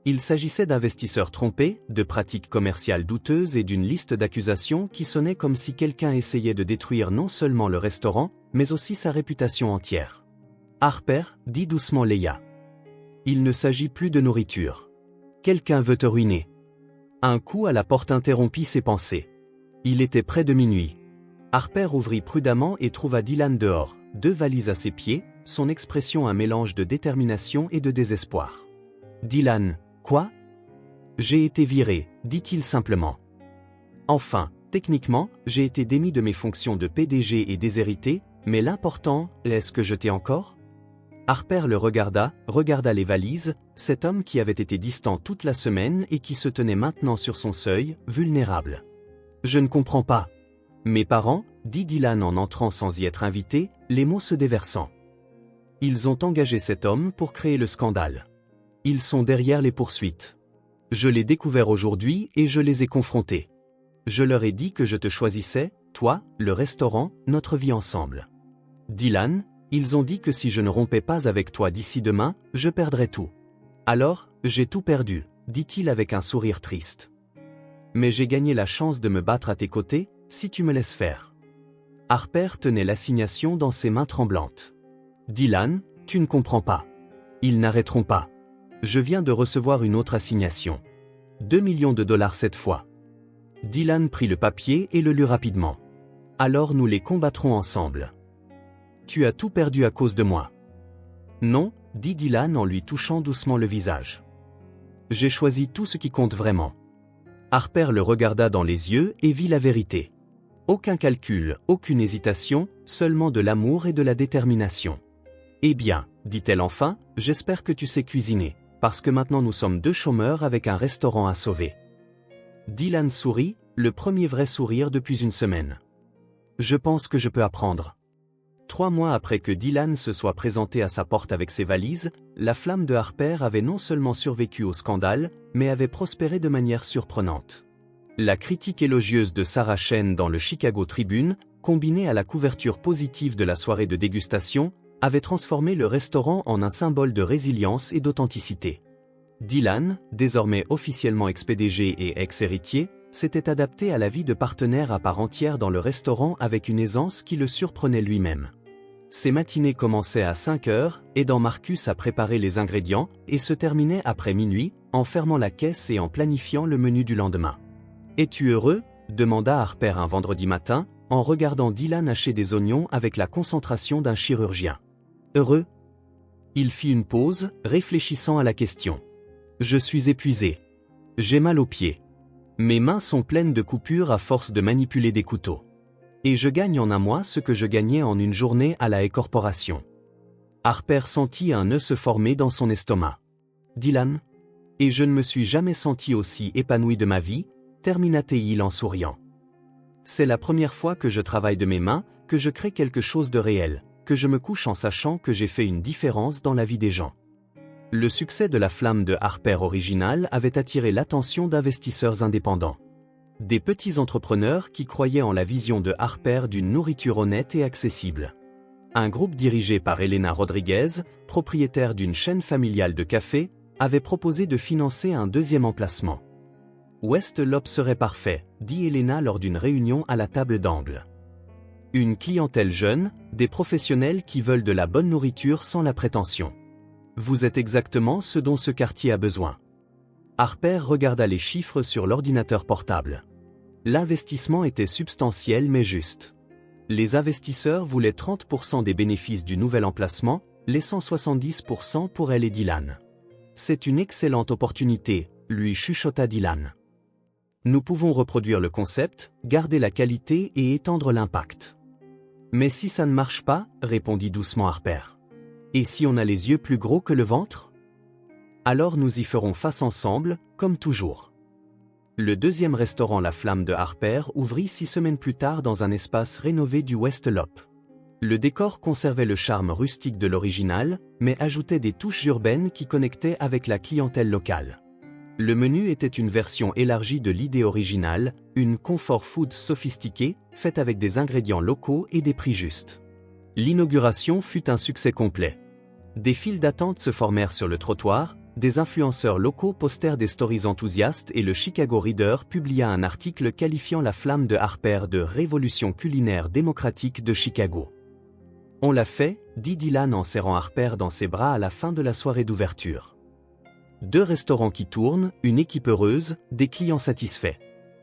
Il s'agissait d'investisseurs trompés, de pratiques commerciales douteuses et d'une liste d'accusations qui sonnait comme si quelqu'un essayait de détruire non seulement le restaurant, mais aussi sa réputation entière. Harper, dit doucement Leia. Il ne s'agit plus de nourriture. Quelqu'un veut te ruiner. Un coup à la porte interrompit ses pensées. Il était près de minuit. Harper ouvrit prudemment et trouva Dylan dehors, 2 valises à ses pieds, son expression un mélange de détermination et de désespoir. Dylan, quoi? J'ai été viré, dit-il simplement. Enfin, techniquement, j'ai été démis de mes fonctions de PDG et déshérité, mais l'important, est-ce que je t'ai encore? Harper le regarda les valises, cet homme qui avait été distant toute la semaine et qui se tenait maintenant sur son seuil, vulnérable. Je ne comprends pas. Mes parents, dit Dylan en entrant sans y être invité, les mots se déversant. Ils ont engagé cet homme pour créer le scandale. Ils sont derrière les poursuites. Je l'ai découvert aujourd'hui et je les ai confrontés. Je leur ai dit que je te choisissais, toi, le restaurant, notre vie ensemble. Dylan, ils ont dit que si je ne rompais pas avec toi d'ici demain, je perdrais tout. Alors, j'ai tout perdu, dit-il avec un sourire triste. Mais j'ai gagné la chance de me battre à tes côtés, si tu me laisses faire. Harper tenait l'assignation dans ses mains tremblantes. Dylan, tu ne comprends pas. Ils n'arrêteront pas. Je viens de recevoir une autre assignation. 2 millions de dollars cette fois. Dylan prit le papier et le lut rapidement. Alors nous les combattrons ensemble. Tu as tout perdu à cause de moi. Non, dit Dylan en lui touchant doucement le visage. J'ai choisi tout ce qui compte vraiment. Harper le regarda dans les yeux et vit la vérité. Aucun calcul, aucune hésitation, seulement de l'amour et de la détermination. Eh bien, dit-elle enfin, j'espère que tu sais cuisiner, parce que maintenant nous sommes 2 chômeurs avec un restaurant à sauver. Dylan sourit, le premier vrai sourire depuis une semaine. Je pense que je peux apprendre. 3 mois après que Dylan se soit présenté à sa porte avec ses valises, la flamme de Harper avait non seulement survécu au scandale, mais avait prospéré de manière surprenante. La critique élogieuse de Sarah Chen dans le Chicago Tribune, combinée à la couverture positive de la soirée de dégustation, avait transformé le restaurant en un symbole de résilience et d'authenticité. Dylan, désormais officiellement ex-PDG et ex-héritier, s'était adapté à la vie de partenaire à part entière dans le restaurant avec une aisance qui le surprenait lui-même. Ses matinées commençaient à 5 heures, aidant Marcus à préparer les ingrédients, et se terminaient après minuit, en fermant la caisse et en planifiant le menu du lendemain. « Es-tu heureux ?» demanda Harper un vendredi matin, en regardant Dylan hacher des oignons avec la concentration d'un chirurgien. « Heureux ?» Il fit une pause, réfléchissant à la question. « Je suis épuisé. J'ai mal aux pieds. Mes mains sont pleines de coupures à force de manipuler des couteaux. Et je gagne en un mois ce que je gagnais en une journée à la Hay Corporation. » Harper sentit un nœud se former dans son estomac. « Dylan ? Et je ne me suis jamais senti aussi épanoui de ma vie, termina-t-il en souriant. C'est la première fois que je travaille de mes mains, que je crée quelque chose de réel, que je me couche en sachant que j'ai fait une différence dans la vie des gens. Le succès de la flamme de Harper originale avait attiré l'attention d'investisseurs indépendants. Des petits entrepreneurs qui croyaient en la vision de Harper d'une nourriture honnête et accessible. Un groupe dirigé par Elena Rodriguez, propriétaire d'une chaîne familiale de café, avait proposé de financer un 2e emplacement. West Lob serait parfait, dit Elena lors d'une réunion à la table d'angle. Une clientèle jeune, des professionnels qui veulent de la bonne nourriture sans la prétention. Vous êtes exactement ce dont ce quartier a besoin. Harper regarda les chiffres sur l'ordinateur portable. L'investissement était substantiel mais juste. Les investisseurs voulaient 30% des bénéfices du nouvel emplacement, laissant 70% pour elle et Dylan. C'est une excellente opportunité, lui chuchota Dylan. Nous pouvons reproduire le concept, garder la qualité et étendre l'impact. Mais si ça ne marche pas, répondit doucement Harper. Et si on a les yeux plus gros que le ventre? Alors nous y ferons face ensemble, comme toujours. Le deuxième restaurant La Flamme de Harper ouvrit 6 semaines plus tard dans un espace rénové du West Loop. Le décor conservait le charme rustique de l'original, mais ajoutait des touches urbaines qui connectaient avec la clientèle locale. Le menu était une version élargie de l'idée originale, une comfort food sophistiquée, faite avec des ingrédients locaux et des prix justes. L'inauguration fut un succès complet. Des files d'attente se formèrent sur le trottoir, des influenceurs locaux postèrent des stories enthousiastes et le Chicago Reader publia un article qualifiant La Flamme de Harper de « révolution culinaire démocratique de Chicago ». On l'a fait, dit Dylan en serrant Harper dans ses bras à la fin de la soirée d'ouverture. 2 restaurants qui tournent, une équipe heureuse, des clients satisfaits.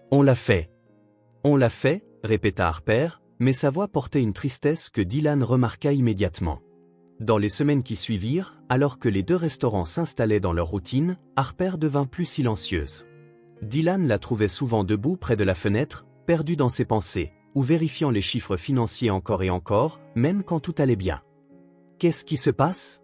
On l'a fait. On l'a fait, répéta Harper, mais sa voix portait une tristesse que Dylan remarqua immédiatement. Dans les semaines qui suivirent, alors que les 2 restaurants s'installaient dans leur routine, Harper devint plus silencieuse. Dylan la trouvait souvent debout près de la fenêtre, perdue dans ses pensées, ou vérifiant les chiffres financiers encore et encore, même quand tout allait bien. « Qu'est-ce qui se passe ?»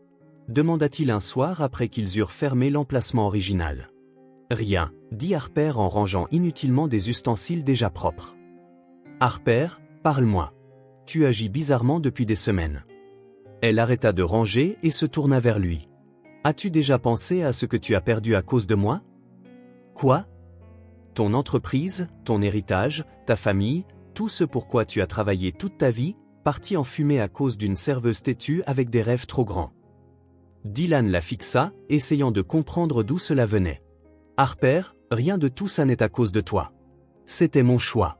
demanda-t-il un soir après qu'ils eurent fermé l'emplacement original. « Rien, » dit Harper en rangeant inutilement des ustensiles déjà propres. « Harper, parle-moi. Tu agis bizarrement depuis des semaines. » Elle arrêta de ranger et se tourna vers lui. « As-tu déjà pensé à ce que tu as perdu à cause de moi ? » ?»« Quoi ? » ?»« Ton entreprise, ton héritage, ta famille, tout ce pour quoi tu as travaillé toute ta vie, parti en fumée à cause d'une serveuse têtue avec des rêves trop grands. » Dylan la fixa, essayant de comprendre d'où cela venait. « Harper, rien de tout ça n'est à cause de toi. C'était mon choix. »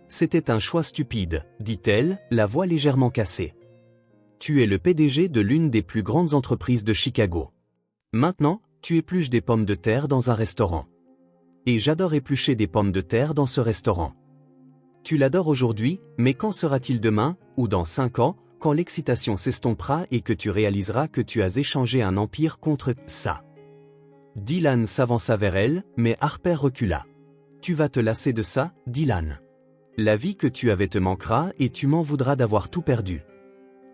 « C'était un choix stupide, dit-elle, la voix légèrement cassée. « Tu es le PDG de l'une des plus grandes entreprises de Chicago. Maintenant, tu épluches des pommes de terre dans un restaurant. Et j'adore éplucher des pommes de terre dans ce restaurant. Tu l'adores aujourd'hui, mais quand sera-t-il demain, ou dans 5 ans, quand l'excitation s'estompera et que tu réaliseras que tu as échangé un empire contre ça ?» Dylan s'avança vers elle, mais Harper recula. « Tu vas te lasser de ça, Dylan. La vie que tu avais te manquera et tu m'en voudras d'avoir tout perdu.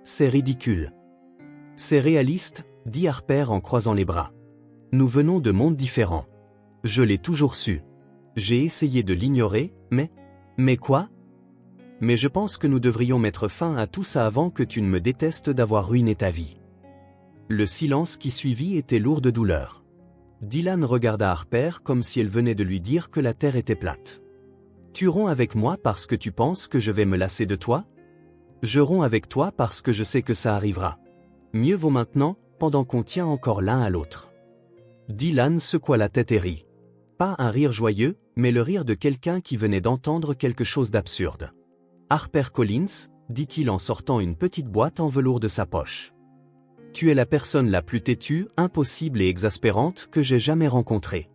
C'est ridicule. »« C'est réaliste, » dit Harper en croisant les bras. « Nous venons de mondes différents. Je l'ai toujours su. J'ai essayé de l'ignorer, mais... » « Mais quoi ? Mais je pense que nous devrions mettre fin à tout ça avant que tu ne me détestes d'avoir ruiné ta vie. » Le silence qui suivit était lourd de douleur. Dylan regarda Harper comme si elle venait de lui dire que la terre était plate. « Tu romps avec moi parce que tu penses que je vais me lasser de toi ? Je romps avec toi parce que je sais que ça arrivera. Mieux vaut maintenant, pendant qu'on tient encore l'un à l'autre. » Dylan secoua la tête et rit. Pas un rire joyeux, mais le rire de quelqu'un qui venait d'entendre quelque chose d'absurde. « Harper Collins, » dit-il en sortant une petite boîte en velours de sa poche. « Tu es la personne la plus têtue, impossible et exaspérante que j'ai jamais rencontrée. »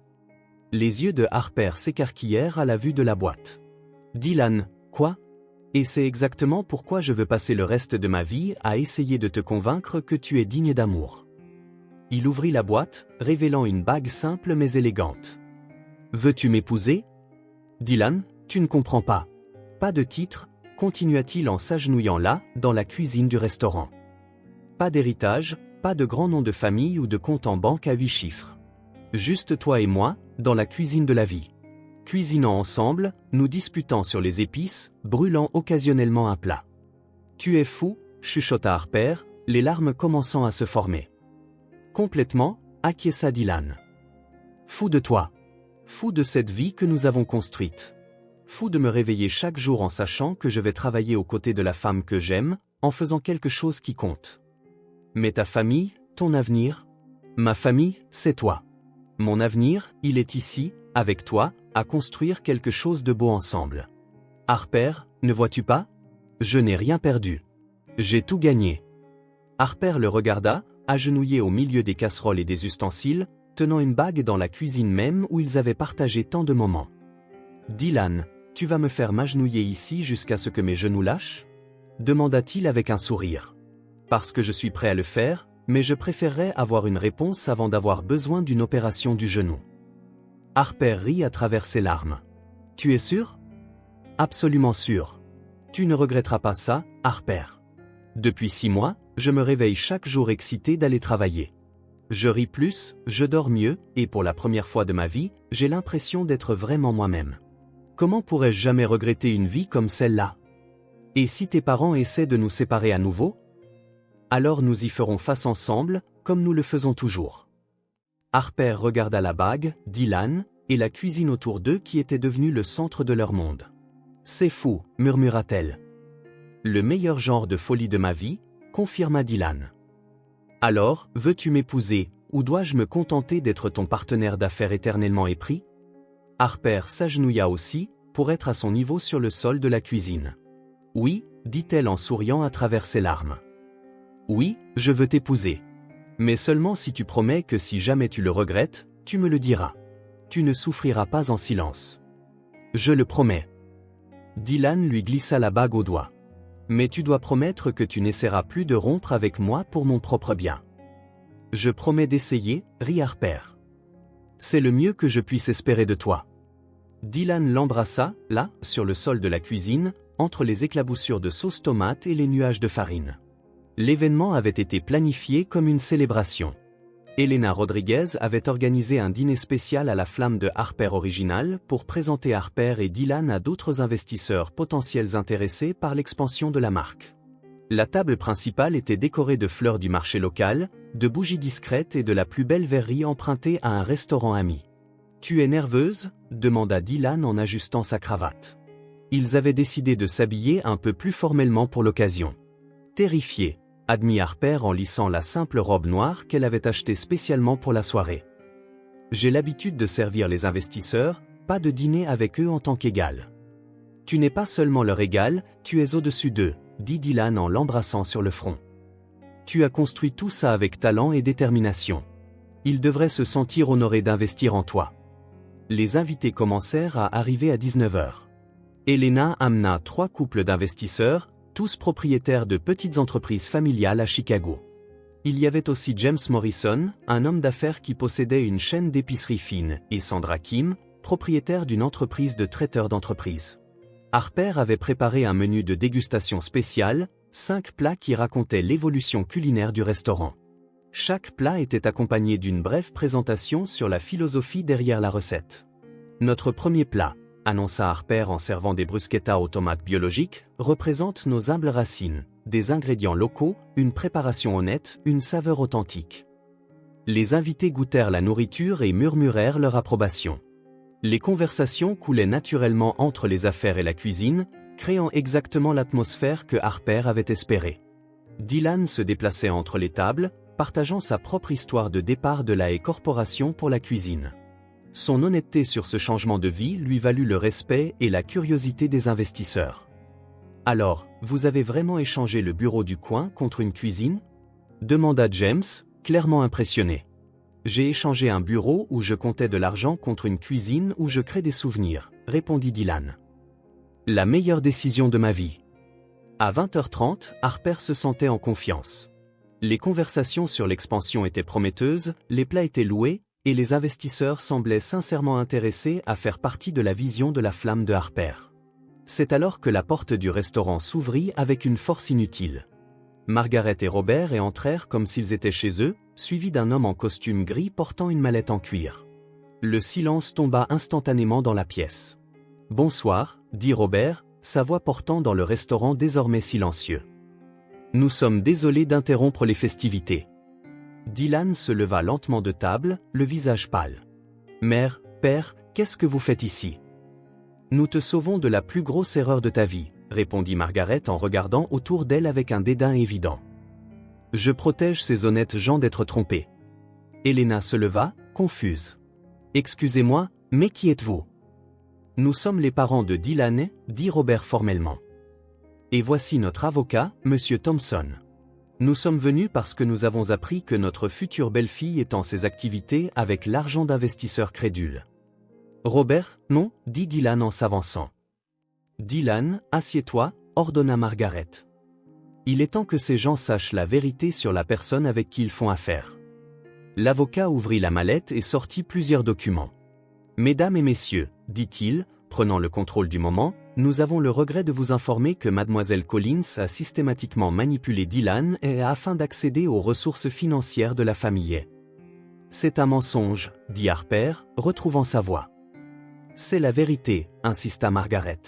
Les yeux de Harper s'écarquillèrent à la vue de la boîte. « Dylan, quoi ? Et c'est exactement pourquoi je veux passer le reste de ma vie à essayer de te convaincre que tu es digne d'amour. » Il ouvrit la boîte, révélant une bague simple mais élégante. « Veux-tu m'épouser ? » Dylan, tu ne comprends pas. Pas de titre, continua-t-il en s'agenouillant là, dans la cuisine du restaurant. Pas d'héritage, pas de grand nom de famille ou de compte en banque à 8 chiffres. Juste toi et moi, dans la cuisine de la vie. Cuisinant ensemble, nous disputant sur les épices, brûlant occasionnellement un plat. Tu es fou, chuchota Harper, les larmes commençant à se former. Complètement, acquiesça Dylan. Fou de toi. Fou de cette vie que nous avons construite. Fou de me réveiller chaque jour en sachant que je vais travailler aux côtés de la femme que j'aime, en faisant quelque chose qui compte. Mais ta famille, ton avenir ? Ma famille, c'est toi. Mon avenir, il est ici, avec toi, à construire quelque chose de beau ensemble. Harper, ne vois-tu pas ? Je n'ai rien perdu. J'ai tout gagné. Harper le regarda, agenouillés au milieu des casseroles et des ustensiles, tenant une bague dans la cuisine même où ils avaient partagé tant de moments. « Dylan, tu vas me faire m'agenouiller ici jusqu'à ce que mes genoux lâchent ?» demanda-t-il avec un sourire. « Parce que je suis prêt à le faire, mais je préférerais avoir une réponse avant d'avoir besoin d'une opération du genou. » Harper rit à travers ses larmes. « Tu es sûr ? » ?»« Absolument sûr. Tu ne regretteras pas ça, Harper. Depuis 6 mois, je me réveille chaque jour excité d'aller travailler. Je ris plus, je dors mieux, et pour la première fois de ma vie, j'ai l'impression d'être vraiment moi-même. Comment pourrais-je jamais regretter une vie comme celle-là? Et si tes parents essaient de nous séparer à nouveau? Alors nous y ferons face ensemble, comme nous le faisons toujours. Harper regarda la bague, Dylan, et la cuisine autour d'eux qui était devenue le centre de leur monde. C'est fou, murmura-t-elle. Le meilleur genre de folie de ma vie, confirma Dylan. Alors, veux-tu m'épouser, ou dois-je me contenter d'être ton partenaire d'affaires éternellement épris? Harper s'agenouilla aussi, pour être à son niveau sur le sol de la cuisine. Oui, dit-elle en souriant à travers ses larmes. Oui, je veux t'épouser. Mais seulement si tu promets que si jamais tu le regrettes, tu me le diras. Tu ne souffriras pas en silence. Je le promets. Dylan lui glissa la bague au doigt. Mais tu dois promettre que tu n'essaieras plus de rompre avec moi pour mon propre bien. Je promets d'essayer, rit Harper. C'est le mieux que je puisse espérer de toi. Dylan l'embrassa, là, sur le sol de la cuisine, entre les éclaboussures de sauce tomate et les nuages de farine. L'événement avait été planifié comme une célébration. Elena Rodriguez avait organisé un dîner spécial à la flamme de Harper original pour présenter Harper et Dylan à d'autres investisseurs potentiels intéressés par l'expansion de la marque. La table principale était décorée de fleurs du marché local, de bougies discrètes et de la plus belle verrerie empruntée à un restaurant ami. « Tu es nerveuse ?» demanda Dylan en ajustant sa cravate. Ils avaient décidé de s'habiller un peu plus formellement pour l'occasion. Terrifiée, admit Harper en lissant la simple robe noire qu'elle avait achetée spécialement pour la soirée. J'ai l'habitude de servir les investisseurs, pas de dîner avec eux en tant qu'égal. Tu n'es pas seulement leur égal, tu es au-dessus d'eux, dit Dylan en l'embrassant sur le front. Tu as construit tout ça avec talent et détermination. Ils devraient se sentir honorés d'investir en toi. Les invités commencèrent à arriver à 19h. Elena amena 3 couples d'investisseurs, tous propriétaires de petites entreprises familiales à Chicago. Il y avait aussi James Morrison, un homme d'affaires qui possédait une chaîne d'épicerie fine, et Sandra Kim, propriétaire d'une entreprise de traiteur d'entreprise. Harper avait préparé un menu de dégustation spécial, 5 plats qui racontaient l'évolution culinaire du restaurant. Chaque plat était accompagné d'une brève présentation sur la philosophie derrière la recette. Notre premier plat, annonça Harper en servant des bruschettas aux tomates biologiques, représente nos humbles racines, des ingrédients locaux, une préparation honnête, une saveur authentique. Les invités goûtèrent la nourriture et murmurèrent leur approbation. Les conversations coulaient naturellement entre les affaires et la cuisine, créant exactement l'atmosphère que Harper avait espérée. Dylan se déplaçait entre les tables, partageant sa propre histoire de départ de la Haye Corporation pour la cuisine. Son honnêteté sur ce changement de vie lui valut le respect et la curiosité des investisseurs. « Alors, vous avez vraiment échangé le bureau du coin contre une cuisine ?» demanda James, clairement impressionné. « J'ai échangé un bureau où je comptais de l'argent contre une cuisine où je crée des souvenirs, » répondit Dylan. « La meilleure décision de ma vie. » À 20h30, Harper se sentait en confiance. Les conversations sur l'expansion étaient prometteuses, les plats étaient loués, et les investisseurs semblaient sincèrement intéressés à faire partie de la vision de la flamme de Harper. C'est alors que la porte du restaurant s'ouvrit avec une force inutile. Margaret et Robert entrèrent comme s'ils étaient chez eux, suivis d'un homme en costume gris portant une mallette en cuir. Le silence tomba instantanément dans la pièce. « Bonsoir », dit Robert, sa voix portant dans le restaurant désormais silencieux. « Nous sommes désolés d'interrompre les festivités. » Dylan se leva lentement de table, le visage pâle. « Mère, père, qu'est-ce que vous faites ici? » « Nous te sauvons de la plus grosse erreur de ta vie, » répondit Margaret en regardant autour d'elle avec un dédain évident. « Je protège ces honnêtes gens d'être trompés. » Elena se leva, confuse. « Excusez-moi, mais qui êtes-vous? » « Nous sommes les parents de Dylan, dit Robert formellement. « Et voici notre avocat, Monsieur Thompson. » Nous sommes venus parce que nous avons appris que notre future belle-fille est en ses activités avec l'argent d'investisseurs crédules. Robert, non, dit Dylan en s'avançant. Dylan, assieds-toi, ordonna Margaret. Il est temps que ces gens sachent la vérité sur la personne avec qui ils font affaire. L'avocat ouvrit la mallette et sortit plusieurs documents. Mesdames et messieurs, dit-il, prenant le contrôle du moment, nous avons le regret de vous informer que Mademoiselle Collins a systématiquement manipulé Dylan afin d'accéder aux ressources financières de la famille. C'est un mensonge, dit Harper, retrouvant sa voix. C'est la vérité, insista Margaret.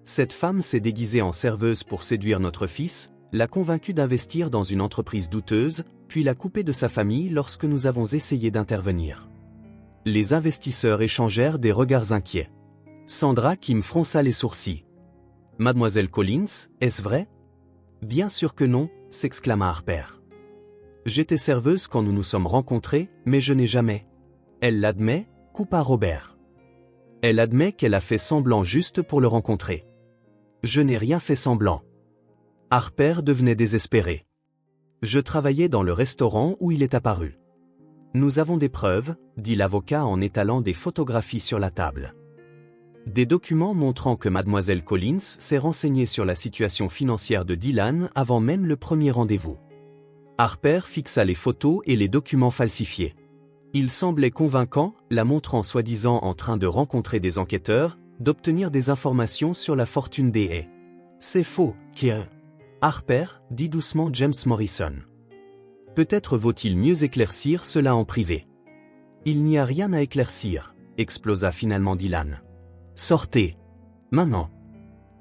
Cette femme s'est déguisée en serveuse pour séduire notre fils, l'a convaincu d'investir dans une entreprise douteuse, puis l'a coupé de sa famille lorsque nous avons essayé d'intervenir. Les investisseurs échangèrent des regards inquiets. Sandra Kim fronça les sourcils. Mademoiselle Collins, est-ce vrai? Bien sûr que non, s'exclama Harper. J'étais serveuse quand nous nous sommes rencontrés, mais je n'ai jamais. Elle l'admet, coupa Robert. Elle admet qu'elle a fait semblant juste pour le rencontrer. Je n'ai rien fait semblant. Harper devenait désespéré. Je travaillais dans le restaurant où il est apparu. Nous avons des preuves, dit l'avocat en étalant des photographies sur la table. Des documents montrant que Mademoiselle Collins s'est renseignée sur la situation financière de Dylan avant même le premier rendez-vous. Harper fixa les photos et les documents falsifiés. Il semblait convaincant, la montrant soi-disant en train de rencontrer des enquêteurs, d'obtenir des informations sur la fortune des haies. C'est faux, Harper, dit doucement James Morrison. Peut-être vaut-il mieux éclaircir cela en privé. Il n'y a rien à éclaircir, explosa finalement Dylan. Sortez. Maintenant.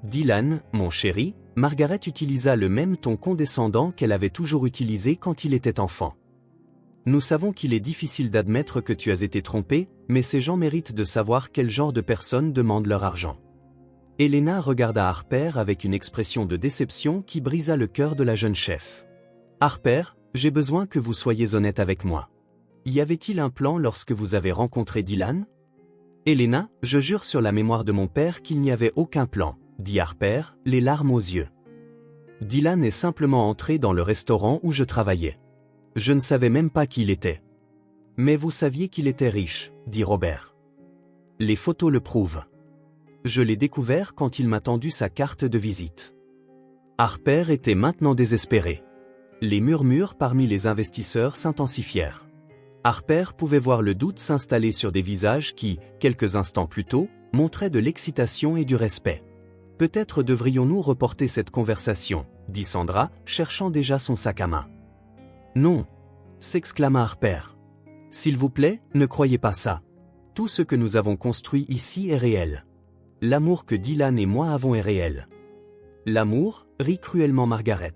Dylan, mon chéri, Margaret utilisa le même ton condescendant qu'elle avait toujours utilisé quand il était enfant. Nous savons qu'il est difficile d'admettre que tu as été trompé, mais ces gens méritent de savoir quel genre de personnes demandent leur argent. Helena regarda Harper avec une expression de déception qui brisa le cœur de la jeune chef. Harper, j'ai besoin que vous soyez honnête avec moi. Y avait-il un plan lorsque vous avez rencontré Dylan? Helena, je jure sur la mémoire de mon père qu'il n'y avait aucun plan, dit Harper, les larmes aux yeux. Dylan est simplement entré dans le restaurant où je travaillais. Je ne savais même pas qui il était. Mais vous saviez qu'il était riche, dit Robert. Les photos le prouvent. Je l'ai découvert quand il m'a tendu sa carte de visite. Harper était maintenant désespéré. Les murmures parmi les investisseurs s'intensifièrent. Harper pouvait voir le doute s'installer sur des visages qui, quelques instants plus tôt, montraient de l'excitation et du respect. Peut-être devrions-nous reporter cette conversation, dit Sandra, cherchant déjà son sac à main. Non, s'exclama Harper. S'il vous plaît, ne croyez pas ça. Tout ce que nous avons construit ici est réel. L'amour que Dylan et moi avons est réel. L'amour, rit cruellement Margaret.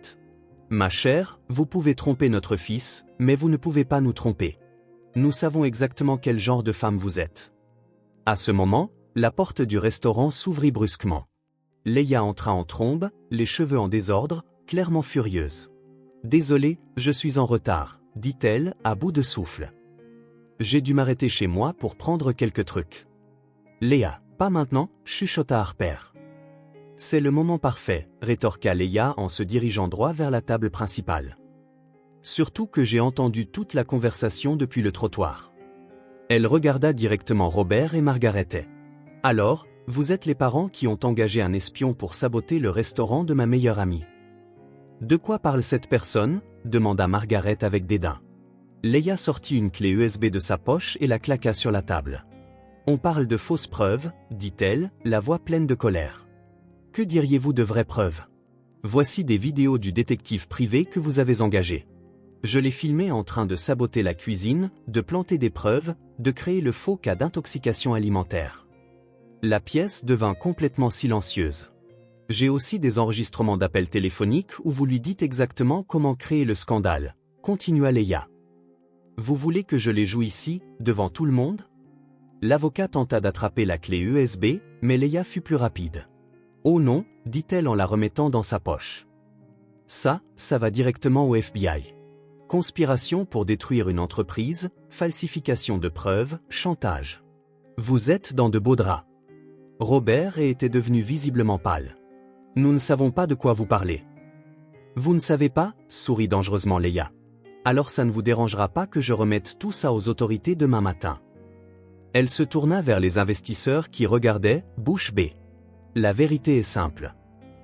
Ma chère, vous pouvez tromper notre fils, mais vous ne pouvez pas nous tromper. Nous savons exactement quel genre de femme vous êtes. À ce moment, la porte du restaurant s'ouvrit brusquement. Leia entra en trombe, les cheveux en désordre, clairement furieuse. Désolée, je suis en retard, dit-elle, à bout de souffle. J'ai dû m'arrêter chez moi pour prendre quelques trucs. Léa, pas maintenant, chuchota Harper. C'est le moment parfait, rétorqua Leia en se dirigeant droit vers la table principale. Surtout que j'ai entendu toute la conversation depuis le trottoir. Elle regarda directement Robert et Margaret. Alors, vous êtes les parents qui ont engagé un espion pour saboter le restaurant de ma meilleure amie. De quoi parle cette personne? Demanda Margaret avec dédain. Leia sortit une clé USB de sa poche et la claqua sur la table. On parle de fausses preuves, dit-elle, la voix pleine de colère. Que diriez-vous de vraies preuves? Voici des vidéos du détective privé que vous avez engagé. Je l'ai filmé en train de saboter la cuisine, de planter des preuves, de créer le faux cas d'intoxication alimentaire. La pièce devint complètement silencieuse. J'ai aussi des enregistrements d'appels téléphoniques où vous lui dites exactement comment créer le scandale, continua Leia. Vous voulez que je les joue ici, devant tout le monde? L'avocat tenta d'attraper la clé USB, mais Leia fut plus rapide. Oh non, dit-elle en la remettant dans sa poche. Ça va directement au FBI. Conspiration pour détruire une entreprise, falsification de preuves, chantage. Vous êtes dans de beaux draps. Robert était devenu visiblement pâle. Nous ne savons pas de quoi vous parlez. Vous ne savez pas, sourit dangereusement Leia. Alors ça ne vous dérangera pas que je remette tout ça aux autorités demain matin. Elle se tourna vers les investisseurs qui regardaient, bouche bée. La vérité est simple.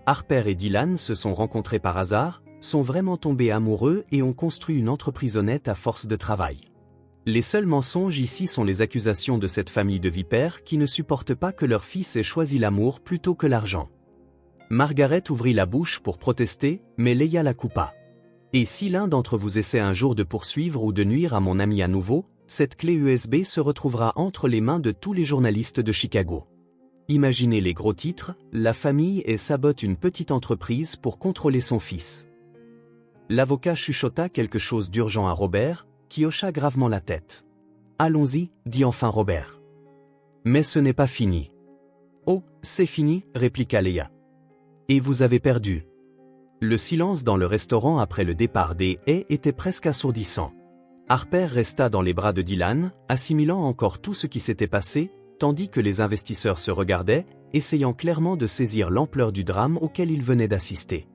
Harper et Dylan se sont rencontrés par hasard, sont vraiment tombés amoureux et ont construit une entreprise honnête à force de travail. Les seuls mensonges ici sont les accusations de cette famille de vipères qui ne supportent pas que leur fils ait choisi l'amour plutôt que l'argent. Margaret ouvrit la bouche pour protester, mais Leia la coupa. Et si l'un d'entre vous essaie un jour de poursuivre ou de nuire à mon ami à nouveau, cette clé USB se retrouvera entre les mains de tous les journalistes de Chicago. Imaginez les gros titres, la famille et sabote une petite entreprise pour contrôler son fils. L'avocat chuchota quelque chose d'urgent à Robert, qui hocha gravement la tête. Allons-y, dit enfin Robert. Mais ce n'est pas fini. Oh, c'est fini, répliqua Leia. Et vous avez perdu. Le silence dans le restaurant après le départ des Hay était presque assourdissant. Harper resta dans les bras de Dylan, assimilant encore tout ce qui s'était passé, tandis que les investisseurs se regardaient, essayant clairement de saisir l'ampleur du drame auquel ils venaient d'assister.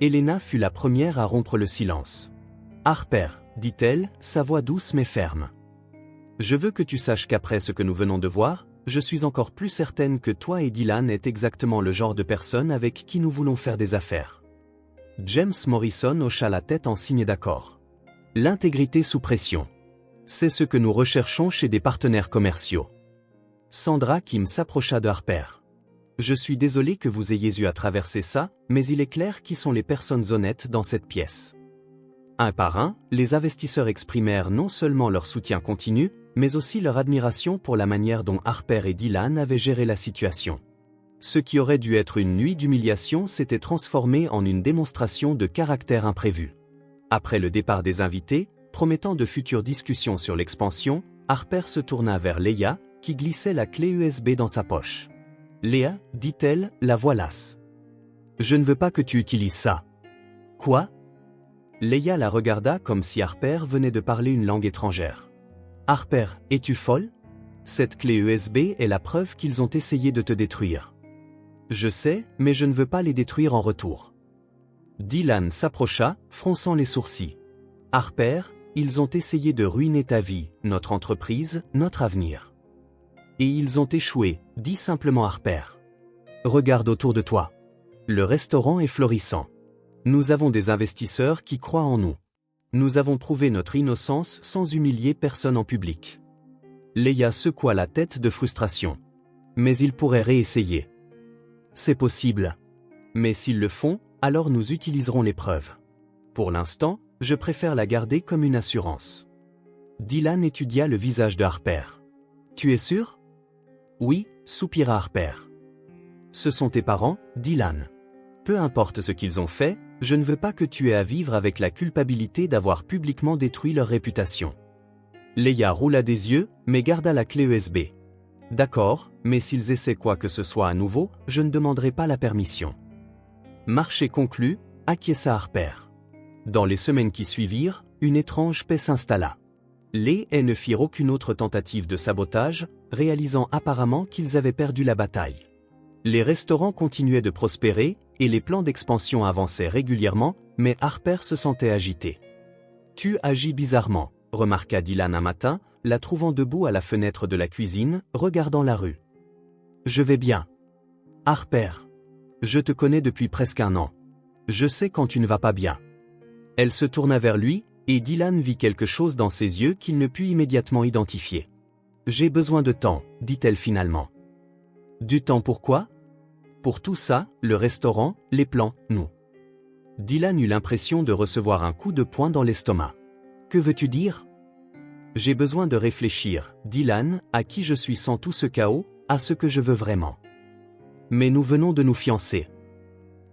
Helena fut la première à rompre le silence. « Harper, dit-elle, sa voix douce mais ferme. Je veux que tu saches qu'après ce que nous venons de voir, je suis encore plus certaine que toi et Dylan êtes exactement le genre de personne avec qui nous voulons faire des affaires. » James Morrison hocha la tête en signe d'accord. L'intégrité sous pression. C'est ce que nous recherchons chez des partenaires commerciaux. Sandra Kim s'approcha de Harper. Je suis désolé que vous ayez eu à traverser ça, mais il est clair qui sont les personnes honnêtes dans cette pièce. Un par un, les investisseurs exprimèrent non seulement leur soutien continu, mais aussi leur admiration pour la manière dont Harper et Dylan avaient géré la situation. Ce qui aurait dû être une nuit d'humiliation s'était transformé en une démonstration de caractère imprévu. Après le départ des invités, promettant de futures discussions sur l'expansion, Harper se tourna vers Leia, qui glissait la clé USB dans sa poche. « Léa, dit-elle, la voix lasse. Je ne veux pas que tu utilises ça. »« Quoi ?» Leia la regarda comme si Harper venait de parler une langue étrangère. « Harper, es-tu folle? Cette clé USB est la preuve qu'ils ont essayé de te détruire. »« Je sais, mais je ne veux pas les détruire en retour. » Dylan s'approcha, fronçant les sourcils. « Harper, ils ont essayé de ruiner ta vie, notre entreprise, notre avenir. » Et ils ont échoué, dit simplement Harper. Regarde autour de toi. Le restaurant est florissant. Nous avons des investisseurs qui croient en nous. Nous avons prouvé notre innocence sans humilier personne en public. Leia secoua la tête de frustration. Mais ils pourraient réessayer. C'est possible. Mais s'ils le font, alors nous utiliserons les preuves. Pour l'instant, je préfère la garder comme une assurance. Dylan étudia le visage de Harper. Tu es sûr? Oui, soupira Harper. Ce sont tes parents, Dylan. Peu importe ce qu'ils ont fait, je ne veux pas que tu aies à vivre avec la culpabilité d'avoir publiquement détruit leur réputation. Leia roula des yeux, mais garda la clé USB. D'accord, mais s'ils essaient quoi que ce soit à nouveau, je ne demanderai pas la permission. Marché conclu, acquiesça Harper. Dans les semaines qui suivirent, une étrange paix s'installa. Les Hay ne firent aucune autre tentative de sabotage, réalisant apparemment qu'ils avaient perdu la bataille. Les restaurants continuaient de prospérer, et les plans d'expansion avançaient régulièrement, mais Harper se sentait agité. « Tu agis bizarrement », remarqua Dylan un matin, la trouvant debout à la fenêtre de la cuisine, regardant la rue. « Je vais bien. »« Harper. Je te connais depuis presque un an. Je sais quand tu ne vas pas bien. » Elle se tourna vers lui, et Dylan vit quelque chose dans ses yeux qu'il ne put immédiatement identifier. « J'ai besoin de temps, dit-elle finalement. »« Du temps pourquoi ? » ?»« Pour tout ça, le restaurant, les plans, nous. » Dylan eut l'impression de recevoir un coup de poing dans l'estomac. « Que veux-tu dire ? » ?»« J'ai besoin de réfléchir, Dylan, à qui je suis sans tout ce chaos, à ce que je veux vraiment. » « Mais nous venons de nous fiancer. »«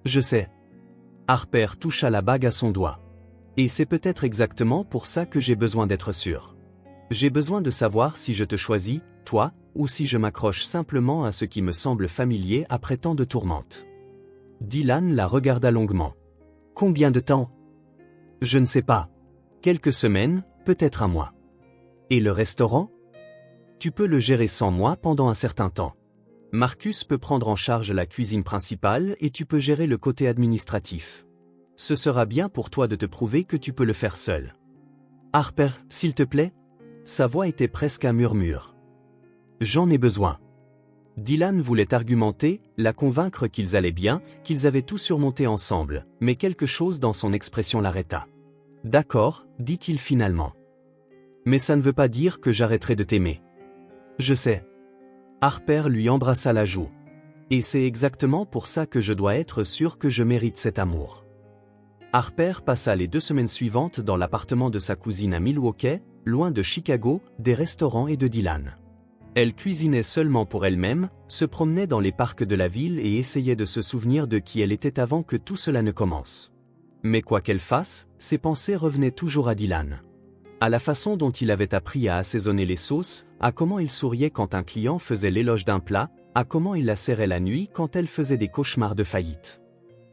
Je sais. » Harper toucha la bague à son doigt. « Et c'est peut-être exactement pour ça que j'ai besoin d'être sûr. J'ai besoin de savoir si je te choisis, toi, ou si je m'accroche simplement à ce qui me semble familier après tant de tourmentes. » Dylan la regarda longuement. « Combien de temps ? » ?»« Je ne sais pas. Quelques semaines, peut-être un mois. »« Et le restaurant ? » ?»« Tu peux le gérer sans moi pendant un certain temps. Marcus peut prendre en charge la cuisine principale et tu peux gérer le côté administratif. » Ce sera bien pour toi de te prouver que tu peux le faire seul. Harper, s'il te plaît? Sa voix était presque un murmure. J'en ai besoin. Dylan voulait argumenter, la convaincre qu'ils allaient bien, qu'ils avaient tout surmonté ensemble, mais quelque chose dans son expression l'arrêta. D'accord, dit-il finalement. Mais ça ne veut pas dire que j'arrêterai de t'aimer. Je sais. Harper lui embrassa la joue. Et c'est exactement pour ça que je dois être sûr que je mérite cet amour. Harper passa les 2 semaines suivantes dans l'appartement de sa cousine à Milwaukee, loin de Chicago, des restaurants et de Dylan. Elle cuisinait seulement pour elle-même, se promenait dans les parcs de la ville et essayait de se souvenir de qui elle était avant que tout cela ne commence. Mais quoi qu'elle fasse, ses pensées revenaient toujours à Dylan. À la façon dont il avait appris à assaisonner les sauces, à comment il souriait quand un client faisait l'éloge d'un plat, à comment il la serrait la nuit quand elle faisait des cauchemars de faillite.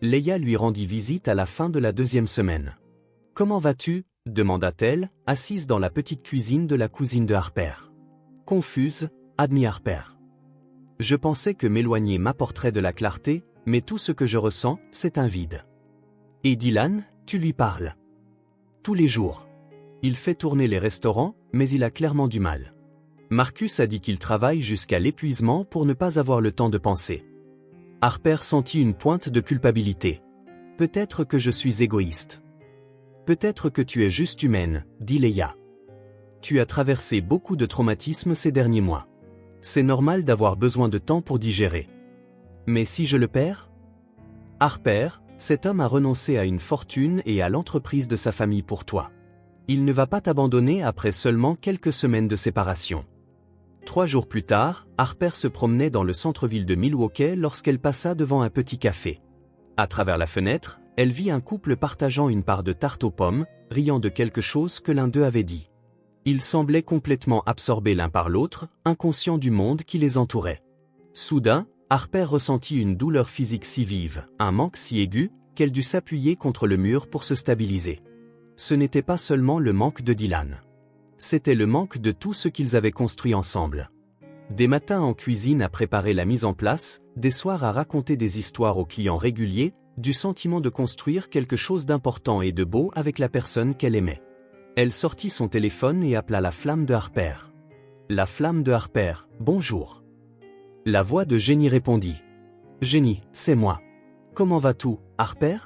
Leia lui rendit visite à la fin de la 2e semaine. « Comment vas-tu » demanda-t-elle, assise dans la petite cuisine de la cousine de Harper. Confuse, admit Harper. Je pensais que m'éloigner m'apporterait de la clarté, mais tout ce que je ressens, c'est un vide. Et Dylan, tu lui parles. Tous les jours. Il fait tourner les restaurants, mais il a clairement du mal. Marcus a dit qu'il travaille jusqu'à l'épuisement pour ne pas avoir le temps de penser. Harper sentit une pointe de culpabilité. Peut-être que je suis égoïste. Peut-être que tu es juste humaine, dit Leia. Tu as traversé beaucoup de traumatismes ces derniers mois. C'est normal d'avoir besoin de temps pour digérer. Mais si je le perds? Harper, cet homme a renoncé à une fortune et à l'entreprise de sa famille pour toi. Il ne va pas t'abandonner après seulement quelques semaines de séparation. 3 jours plus tard, Harper se promenait dans le centre-ville de Milwaukee lorsqu'elle passa devant un petit café. À travers la fenêtre, elle vit un couple partageant une part de tarte aux pommes, riant de quelque chose que l'un d'eux avait dit. Ils semblaient complètement absorbés l'un par l'autre, inconscients du monde qui les entourait. Soudain, Harper ressentit une douleur physique si vive, un manque si aigu, qu'elle dut s'appuyer contre le mur pour se stabiliser. Ce n'était pas seulement le manque de Dylan. C'était le manque de tout ce qu'ils avaient construit ensemble. Des matins en cuisine à préparer la mise en place, des soirs à raconter des histoires aux clients réguliers, du sentiment de construire quelque chose d'important et de beau avec la personne qu'elle aimait. Elle sortit son téléphone et appela la flamme de Harper. La flamme de Harper, bonjour. La voix de Jenny répondit. Jenny, c'est moi. Comment vas-tu, Harper?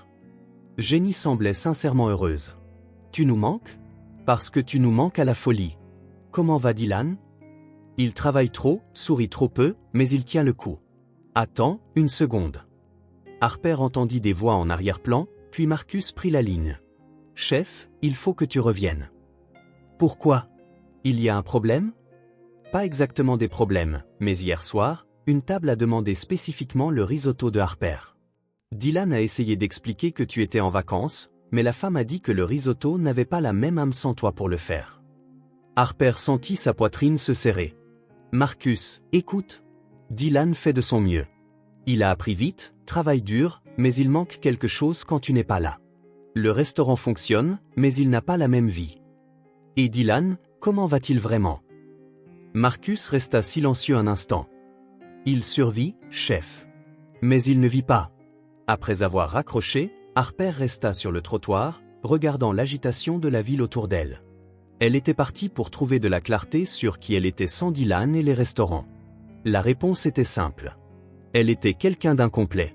Jenny semblait sincèrement heureuse. Tu nous manques? Parce que tu nous manques à la folie. Comment va Dylan? Il travaille trop, sourit trop peu, mais il tient le coup. Attends, une seconde. Harper entendit des voix en arrière-plan, puis Marcus prit la ligne. Chef, il faut que tu reviennes. Pourquoi? Il y a un problème? Pas exactement des problèmes, mais hier soir, une table a demandé spécifiquement le risotto de Harper. Dylan a essayé d'expliquer que tu étais en vacances, mais la femme a dit que le risotto n'avait pas la même âme sans toi pour le faire. Harper sentit sa poitrine se serrer. Marcus, écoute. Dylan fait de son mieux. Il a appris vite, travaille dur, mais il manque quelque chose quand tu n'es pas là. Le restaurant fonctionne, mais il n'a pas la même vie. Et Dylan, comment va-t-il vraiment? Marcus resta silencieux un instant. Il survit, chef. Mais il ne vit pas. Après avoir raccroché, Harper resta sur le trottoir, regardant l'agitation de la ville autour d'elle. Elle était partie pour trouver de la clarté sur qui elle était sans Dylan et les restaurants. La réponse était simple. Elle était quelqu'un d'incomplet.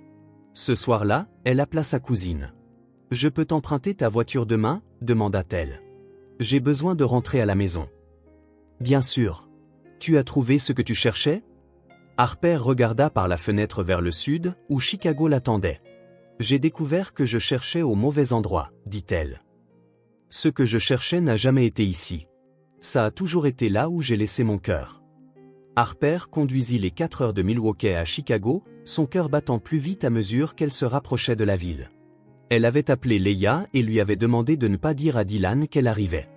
Ce soir-là, elle appela sa cousine. « Je peux t'emprunter ta voiture demain ?» demanda-t-elle. « J'ai besoin de rentrer à la maison. »« Bien sûr. Tu as trouvé ce que tu cherchais ?» Harper regarda par la fenêtre vers le sud, où Chicago l'attendait. « J'ai découvert que je cherchais au mauvais endroit, dit-elle. Ce que je cherchais n'a jamais été ici. Ça a toujours été là où j'ai laissé mon cœur. » Harper conduisit les 4 heures de Milwaukee à Chicago, son cœur battant plus vite à mesure qu'elle se rapprochait de la ville. Elle avait appelé Leia et lui avait demandé de ne pas dire à Dylan qu'elle arrivait.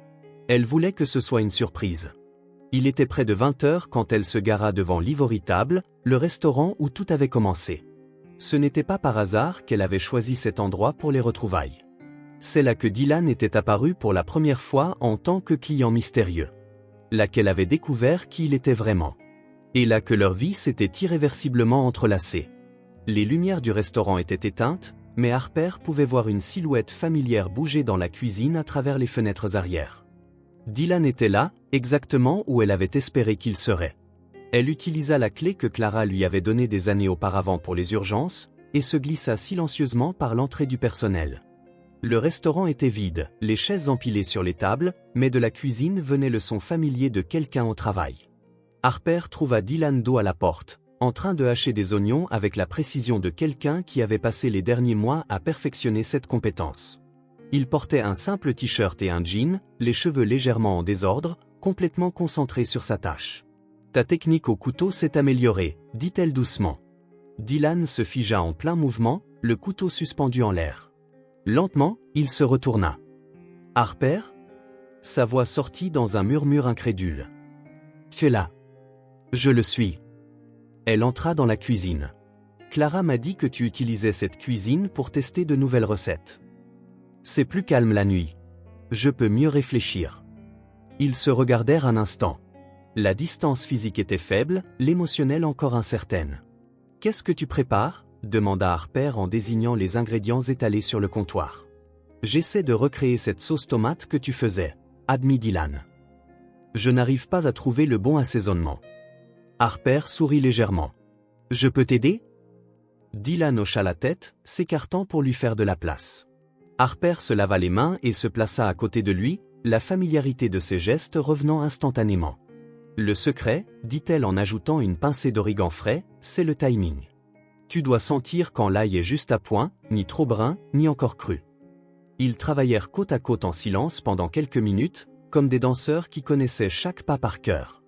Elle voulait que ce soit une surprise. Il était près de 20 heures quand elle se gara devant l'Ivory Table, le restaurant où tout avait commencé. Ce n'était pas par hasard qu'elle avait choisi cet endroit pour les retrouvailles. C'est là que Dylan était apparu pour la première fois en tant que client mystérieux. Là qu'elle avait découvert qui il était vraiment. Et là que leur vie s'était irréversiblement entrelacée. Les lumières du restaurant étaient éteintes, mais Harper pouvait voir une silhouette familière bouger dans la cuisine à travers les fenêtres arrière. Dylan était là, exactement où elle avait espéré qu'il serait. Elle utilisa la clé que Clara lui avait donnée des années auparavant pour les urgences, et se glissa silencieusement par l'entrée du personnel. Le restaurant était vide, les chaises empilées sur les tables, mais de la cuisine venait le son familier de quelqu'un au travail. Harper trouva Dylan dos à la porte, en train de hacher des oignons avec la précision de quelqu'un qui avait passé les derniers mois à perfectionner cette compétence. Il portait un simple t-shirt et un jean, les cheveux légèrement en désordre, complètement concentré sur sa tâche. « Ta technique au couteau s'est améliorée », dit-elle doucement. Dylan se figea en plein mouvement, le couteau suspendu en l'air. Lentement, il se retourna. « Harper ?» Sa voix sortit dans un murmure incrédule. « Tu es là ?»« Je le suis. » Elle entra dans la cuisine. « Clara m'a dit que tu utilisais cette cuisine pour tester de nouvelles recettes. » C'est plus calme la nuit. Je peux mieux réfléchir. Ils se regardèrent un instant. La distance physique était faible, l'émotionnelle encore incertaine. « Qu'est-ce que tu prépares ?» demanda Harper en désignant les ingrédients étalés sur le comptoir. « J'essaie de recréer cette sauce tomate que tu faisais, » admit Dylan. « Je n'arrive pas à trouver le bon assaisonnement. » Harper sourit légèrement. « Je peux t'aider ?» Dylan hocha la tête, s'écartant pour lui faire de la place. Harper se lava les mains et se plaça à côté de lui, la familiarité de ses gestes revenant instantanément. « Le secret, dit-elle en ajoutant une pincée d'origan frais, c'est le timing. Tu dois sentir quand l'ail est juste à point, ni trop brun, ni encore cru. » Ils travaillèrent côte à côte en silence pendant quelques minutes, comme des danseurs qui connaissaient chaque pas par cœur.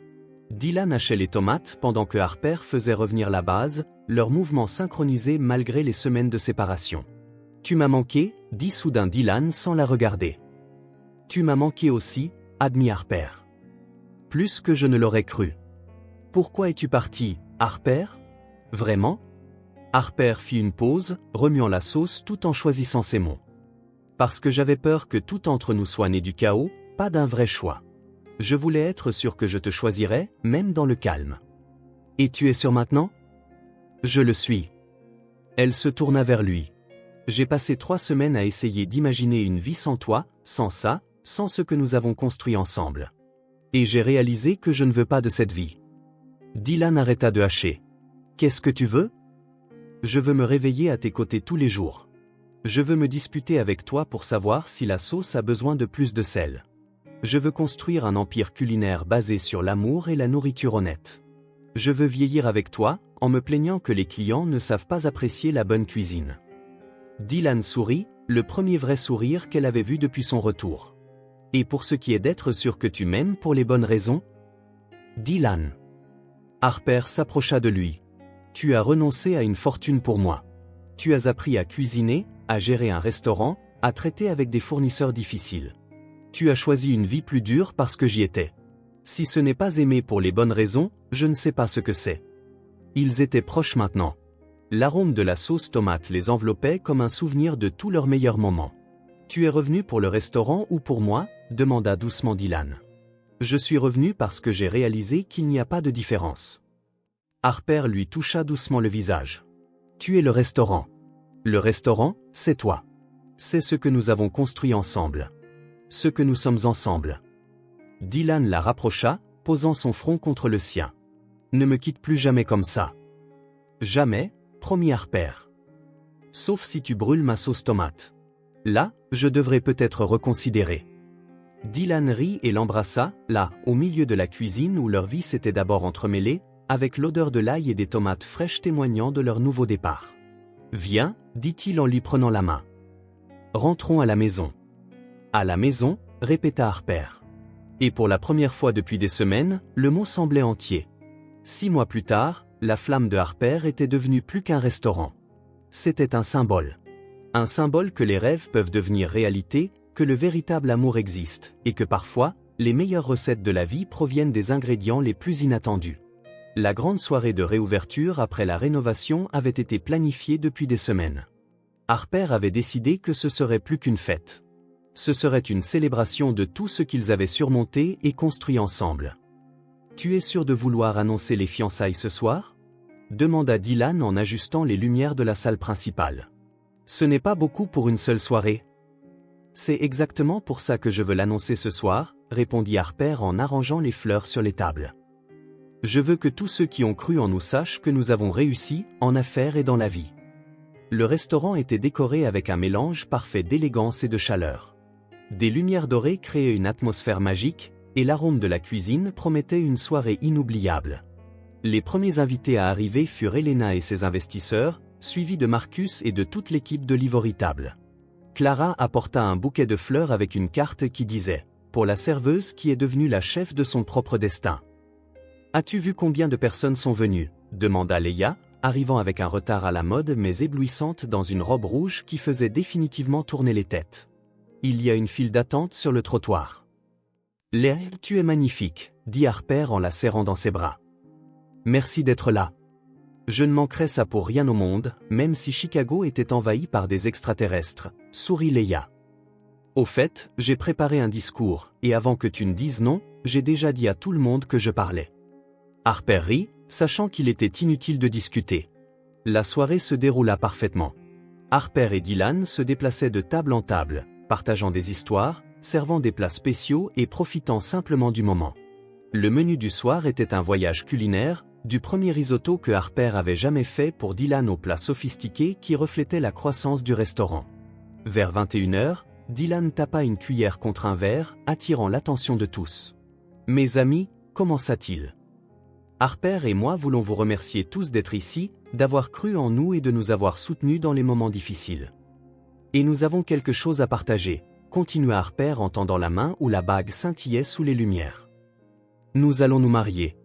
Dylan hachait les tomates pendant que Harper faisait revenir la base, leurs mouvements synchronisés malgré les semaines de séparation. « Tu m'as manqué » dit soudain Dylan sans la regarder. « Tu m'as manqué aussi » admit Harper. « Plus que je ne l'aurais cru. »« Pourquoi es-tu parti, Harper ? Vraiment ?» Harper fit une pause, remuant la sauce tout en choisissant ses mots. « Parce que j'avais peur que tout entre nous soit né du chaos, pas d'un vrai choix. Je voulais être sûr que je te choisirais, même dans le calme. »« Et tu es sûr maintenant ? » ?»« Je le suis. » Elle se tourna vers lui. « J'ai passé 3 semaines à essayer d'imaginer une vie sans toi, sans ça, sans ce que nous avons construit ensemble. Et j'ai réalisé que je ne veux pas de cette vie. » Dylan arrêta de hacher. « Qu'est-ce que tu veux ? » ?»« Je veux me réveiller à tes côtés tous les jours. Je veux me disputer avec toi pour savoir si la sauce a besoin de plus de sel. Je veux construire un empire culinaire basé sur l'amour et la nourriture honnête. Je veux vieillir avec toi, en me plaignant que les clients ne savent pas apprécier la bonne cuisine. » Dylan sourit, le premier vrai sourire qu'elle avait vu depuis son retour. « Et pour ce qui est d'être sûr que tu m'aimes pour les bonnes raisons ? » Dylan. Harper s'approcha de lui. « Tu as renoncé à une fortune pour moi. Tu as appris à cuisiner, à gérer un restaurant, à traiter avec des fournisseurs difficiles. Tu as choisi une vie plus dure parce que j'y étais. Si ce n'est pas aimer pour les bonnes raisons, je ne sais pas ce que c'est. » Ils étaient proches maintenant. L'arôme de la sauce tomate les enveloppait comme un souvenir de tous leurs meilleurs moments. « Tu es revenu pour le restaurant ou pour moi ?» demanda doucement Dylan. « Je suis revenu parce que j'ai réalisé qu'il n'y a pas de différence. » Harper lui toucha doucement le visage. « Tu es le restaurant. Le restaurant, c'est toi. C'est ce que nous avons construit ensemble. Ce que nous sommes ensemble. » Dylan la rapprocha, posant son front contre le sien. « Ne me quitte plus jamais comme ça. »« Jamais, promit Harper. Sauf si tu brûles ma sauce tomate. Là, je devrais peut-être reconsidérer. » Dylan rit et l'embrassa, là, au milieu de la cuisine où leur vie s'était d'abord entremêlée, avec l'odeur de l'ail et des tomates fraîches témoignant de leur nouveau départ. « Viens, dit-il en lui prenant la main. Rentrons à la maison. » « À la maison, répéta Harper. Et pour la première fois depuis des semaines, le mot semblait entier. 6 mois plus tard, la flamme de Harper était devenue plus qu'un restaurant. C'était un symbole. Un symbole que les rêves peuvent devenir réalité, que le véritable amour existe, et que parfois, les meilleures recettes de la vie proviennent des ingrédients les plus inattendus. La grande soirée de réouverture après la rénovation avait été planifiée depuis des semaines. Harper avait décidé que ce serait plus qu'une fête. Ce serait une célébration de tout ce qu'ils avaient surmonté et construit ensemble. « Tu es sûr de vouloir annoncer les fiançailles ce soir ? » demanda Dylan en ajustant les lumières de la salle principale. « Ce n'est pas beaucoup pour une seule soirée. C'est exactement pour ça que je veux l'annoncer ce soir, répondit Harper en arrangeant les fleurs sur les tables. Je veux que tous ceux qui ont cru en nous sachent que nous avons réussi, en affaires et dans la vie. Le restaurant était décoré avec un mélange parfait d'élégance et de chaleur. Des lumières dorées créaient une atmosphère magique, et l'arôme de la cuisine promettait une soirée inoubliable. Les premiers invités à arriver furent Elena et ses investisseurs, suivis de Marcus et de toute l'équipe de l'Ivory Table. Clara apporta un bouquet de fleurs avec une carte qui disait « Pour la serveuse qui est devenue la chef de son propre destin ». « As-tu vu combien de personnes sont venues » demanda Leia, arrivant avec un retard à la mode mais éblouissante dans une robe rouge qui faisait définitivement tourner les têtes. « Il y a une file d'attente sur le trottoir. »« Leia, tu es magnifique » dit Harper en la serrant dans ses bras. « Merci d'être là. Je ne manquerais ça pour rien au monde, même si Chicago était envahi par des extraterrestres, sourit Leia. Au fait, j'ai préparé un discours, et avant que tu ne dises non, j'ai déjà dit à tout le monde que je parlais. Harper rit, sachant qu'il était inutile de discuter. La soirée se déroula parfaitement. Harper et Dylan se déplaçaient de table en table, partageant des histoires, servant des plats spéciaux et profitant simplement du moment. Le menu du soir était un voyage culinaire, du premier risotto que Harper avait jamais fait pour Dylan aux plats sophistiqués qui reflétaient la croissance du restaurant. Vers 21h, Dylan tapa une cuillère contre un verre, attirant l'attention de tous. « Mes amis, commença-t-il. Harper et moi voulons vous remercier tous d'être ici, d'avoir cru en nous et de nous avoir soutenus dans les moments difficiles. Et nous avons quelque chose à partager, continua Harper en tendant la main où la bague scintillait sous les lumières. Nous allons nous marier.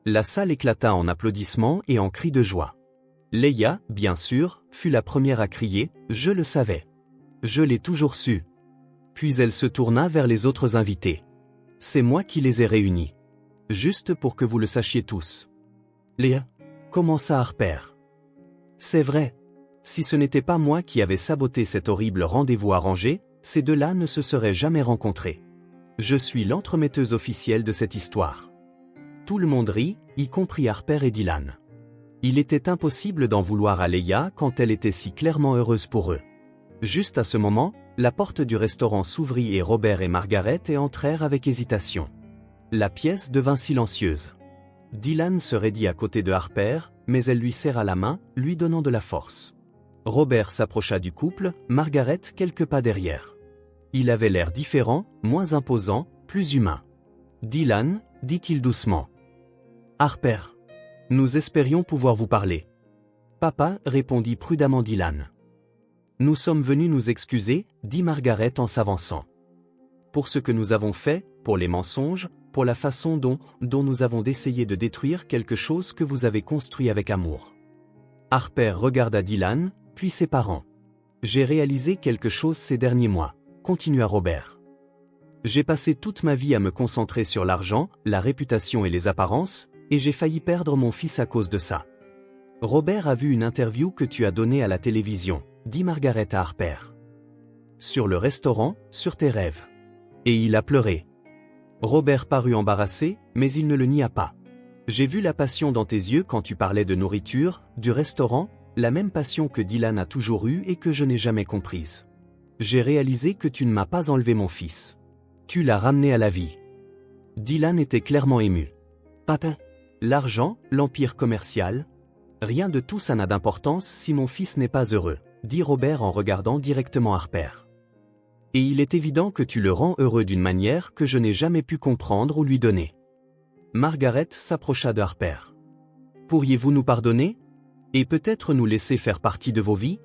La salle éclata en applaudissements et en cris de joie. Leia, bien sûr, fut la première à crier « Je le savais. Je l'ai toujours su. » Puis elle se tourna vers les autres invités. « C'est moi qui les ai réunis. Juste pour que vous le sachiez tous. » Leia, commença Harper. C'est vrai. Si ce n'était pas moi qui avais saboté cet horrible rendez-vous arrangé, ces deux-là ne se seraient jamais rencontrés. Je suis l'entremetteuse officielle de cette histoire. Tout le monde rit, y compris Harper et Dylan. Il était impossible d'en vouloir à Leia quand elle était si clairement heureuse pour eux. Juste à ce moment, la porte du restaurant s'ouvrit et Robert et Margaret entrèrent avec hésitation. La pièce devint silencieuse. Dylan se raidit à côté de Harper, mais elle lui serra la main, lui donnant de la force. Robert s'approcha du couple, Margaret quelques pas derrière. Il avait l'air différent, moins imposant, plus humain. Dylan, dit-il doucement. Harper. Nous espérions pouvoir vous parler. Papa, répondit prudemment Dylan. Nous sommes venus nous excuser, dit Margaret en s'avançant. Pour ce que nous avons fait, pour les mensonges, pour la façon dont nous avons d'essayer de détruire quelque chose que vous avez construit avec amour. Harper regarda Dylan, puis ses parents. J'ai réalisé quelque chose ces derniers mois, continua Robert. J'ai passé toute ma vie à me concentrer sur l'argent, la réputation et les apparences, et j'ai failli perdre mon fils à cause de ça. Robert a vu une interview que tu as donnée à la télévision, dit Margaret à Harper. Sur le restaurant, sur tes rêves. Et il a pleuré. Robert parut embarrassé, mais il ne le nia pas. J'ai vu la passion dans tes yeux quand tu parlais de nourriture, du restaurant, la même passion que Dylan a toujours eue et que je n'ai jamais comprise. J'ai réalisé que tu ne m'as pas enlevé mon fils. Tu l'as ramené à la vie. Dylan était clairement ému. Papa, l'argent, l'empire commercial, rien de tout ça n'a d'importance si mon fils n'est pas heureux, dit Robert en regardant directement Harper. Et il est évident que tu le rends heureux d'une manière que je n'ai jamais pu comprendre ou lui donner. Margaret s'approcha de Harper. Pourriez-vous nous pardonner? Et peut-être nous laisser faire partie de vos vies?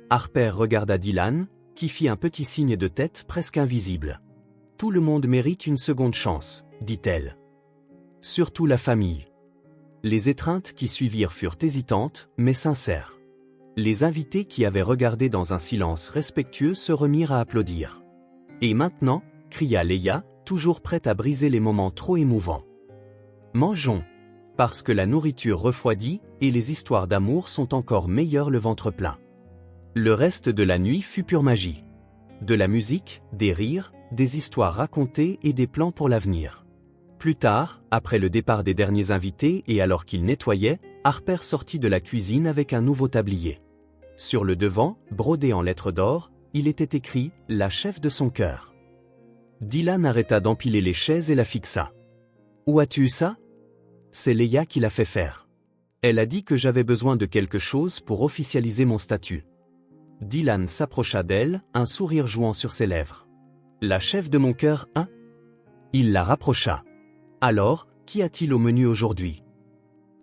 Harper regarda Dylan, qui fit un petit signe de tête presque invisible. Tout le monde mérite une seconde chance, dit-elle. Surtout la famille. Les étreintes qui suivirent furent hésitantes, mais sincères. Les invités qui avaient regardé dans un silence respectueux se remirent à applaudir. Et maintenant, cria Leia, toujours prête à briser les moments trop émouvants. Mangeons. Parce que la nourriture refroidit, et les histoires d'amour sont encore meilleures le ventre plein. Le reste de la nuit fut pure magie. De la musique, des rires, des histoires racontées et des plans pour l'avenir. Plus tard, après le départ des derniers invités et alors qu'ils nettoyaient, Harper sortit de la cuisine avec un nouveau tablier. Sur le devant, brodé en lettres d'or, il était écrit « La chef de son cœur ». Dylan arrêta d'empiler les chaises et la fixa. « Où as-tu eu ça ?» C'est Leia qui l'a fait faire. Elle a dit que j'avais besoin de quelque chose pour officialiser mon statut. Dylan s'approcha d'elle, un sourire jouant sur ses lèvres. « La chef de mon cœur, hein ?» Il la rapprocha. « Alors, qu'y a-t-il au menu aujourd'hui ?»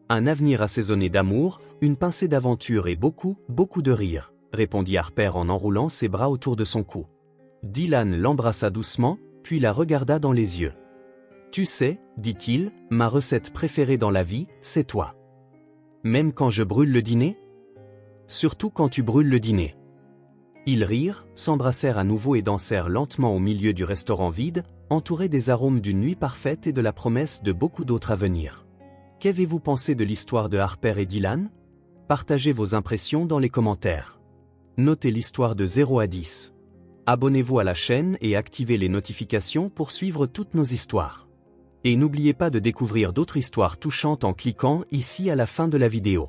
Un avenir assaisonné d'amour, une pincée d'aventure et beaucoup de rire, répondit Harper en enroulant ses bras autour de son cou. Dylan l'embrassa doucement, puis la regarda dans les yeux. « Tu sais, dit-il, ma recette préférée dans la vie, c'est toi. Même quand je brûle le dîner ? Surtout quand tu brûles le dîner. » Ils rirent, s'embrassèrent à nouveau et dansèrent lentement au milieu du restaurant vide, entourés des arômes d'une nuit parfaite et de la promesse de beaucoup d'autres à venir. Qu'avez-vous pensé de l'histoire de Harper et Dylan ? Partagez vos impressions dans les commentaires. Notez l'histoire de 0 à 10. Abonnez-vous à la chaîne et activez les notifications pour suivre toutes nos histoires. Et n'oubliez pas de découvrir d'autres histoires touchantes en cliquant ici à la fin de la vidéo.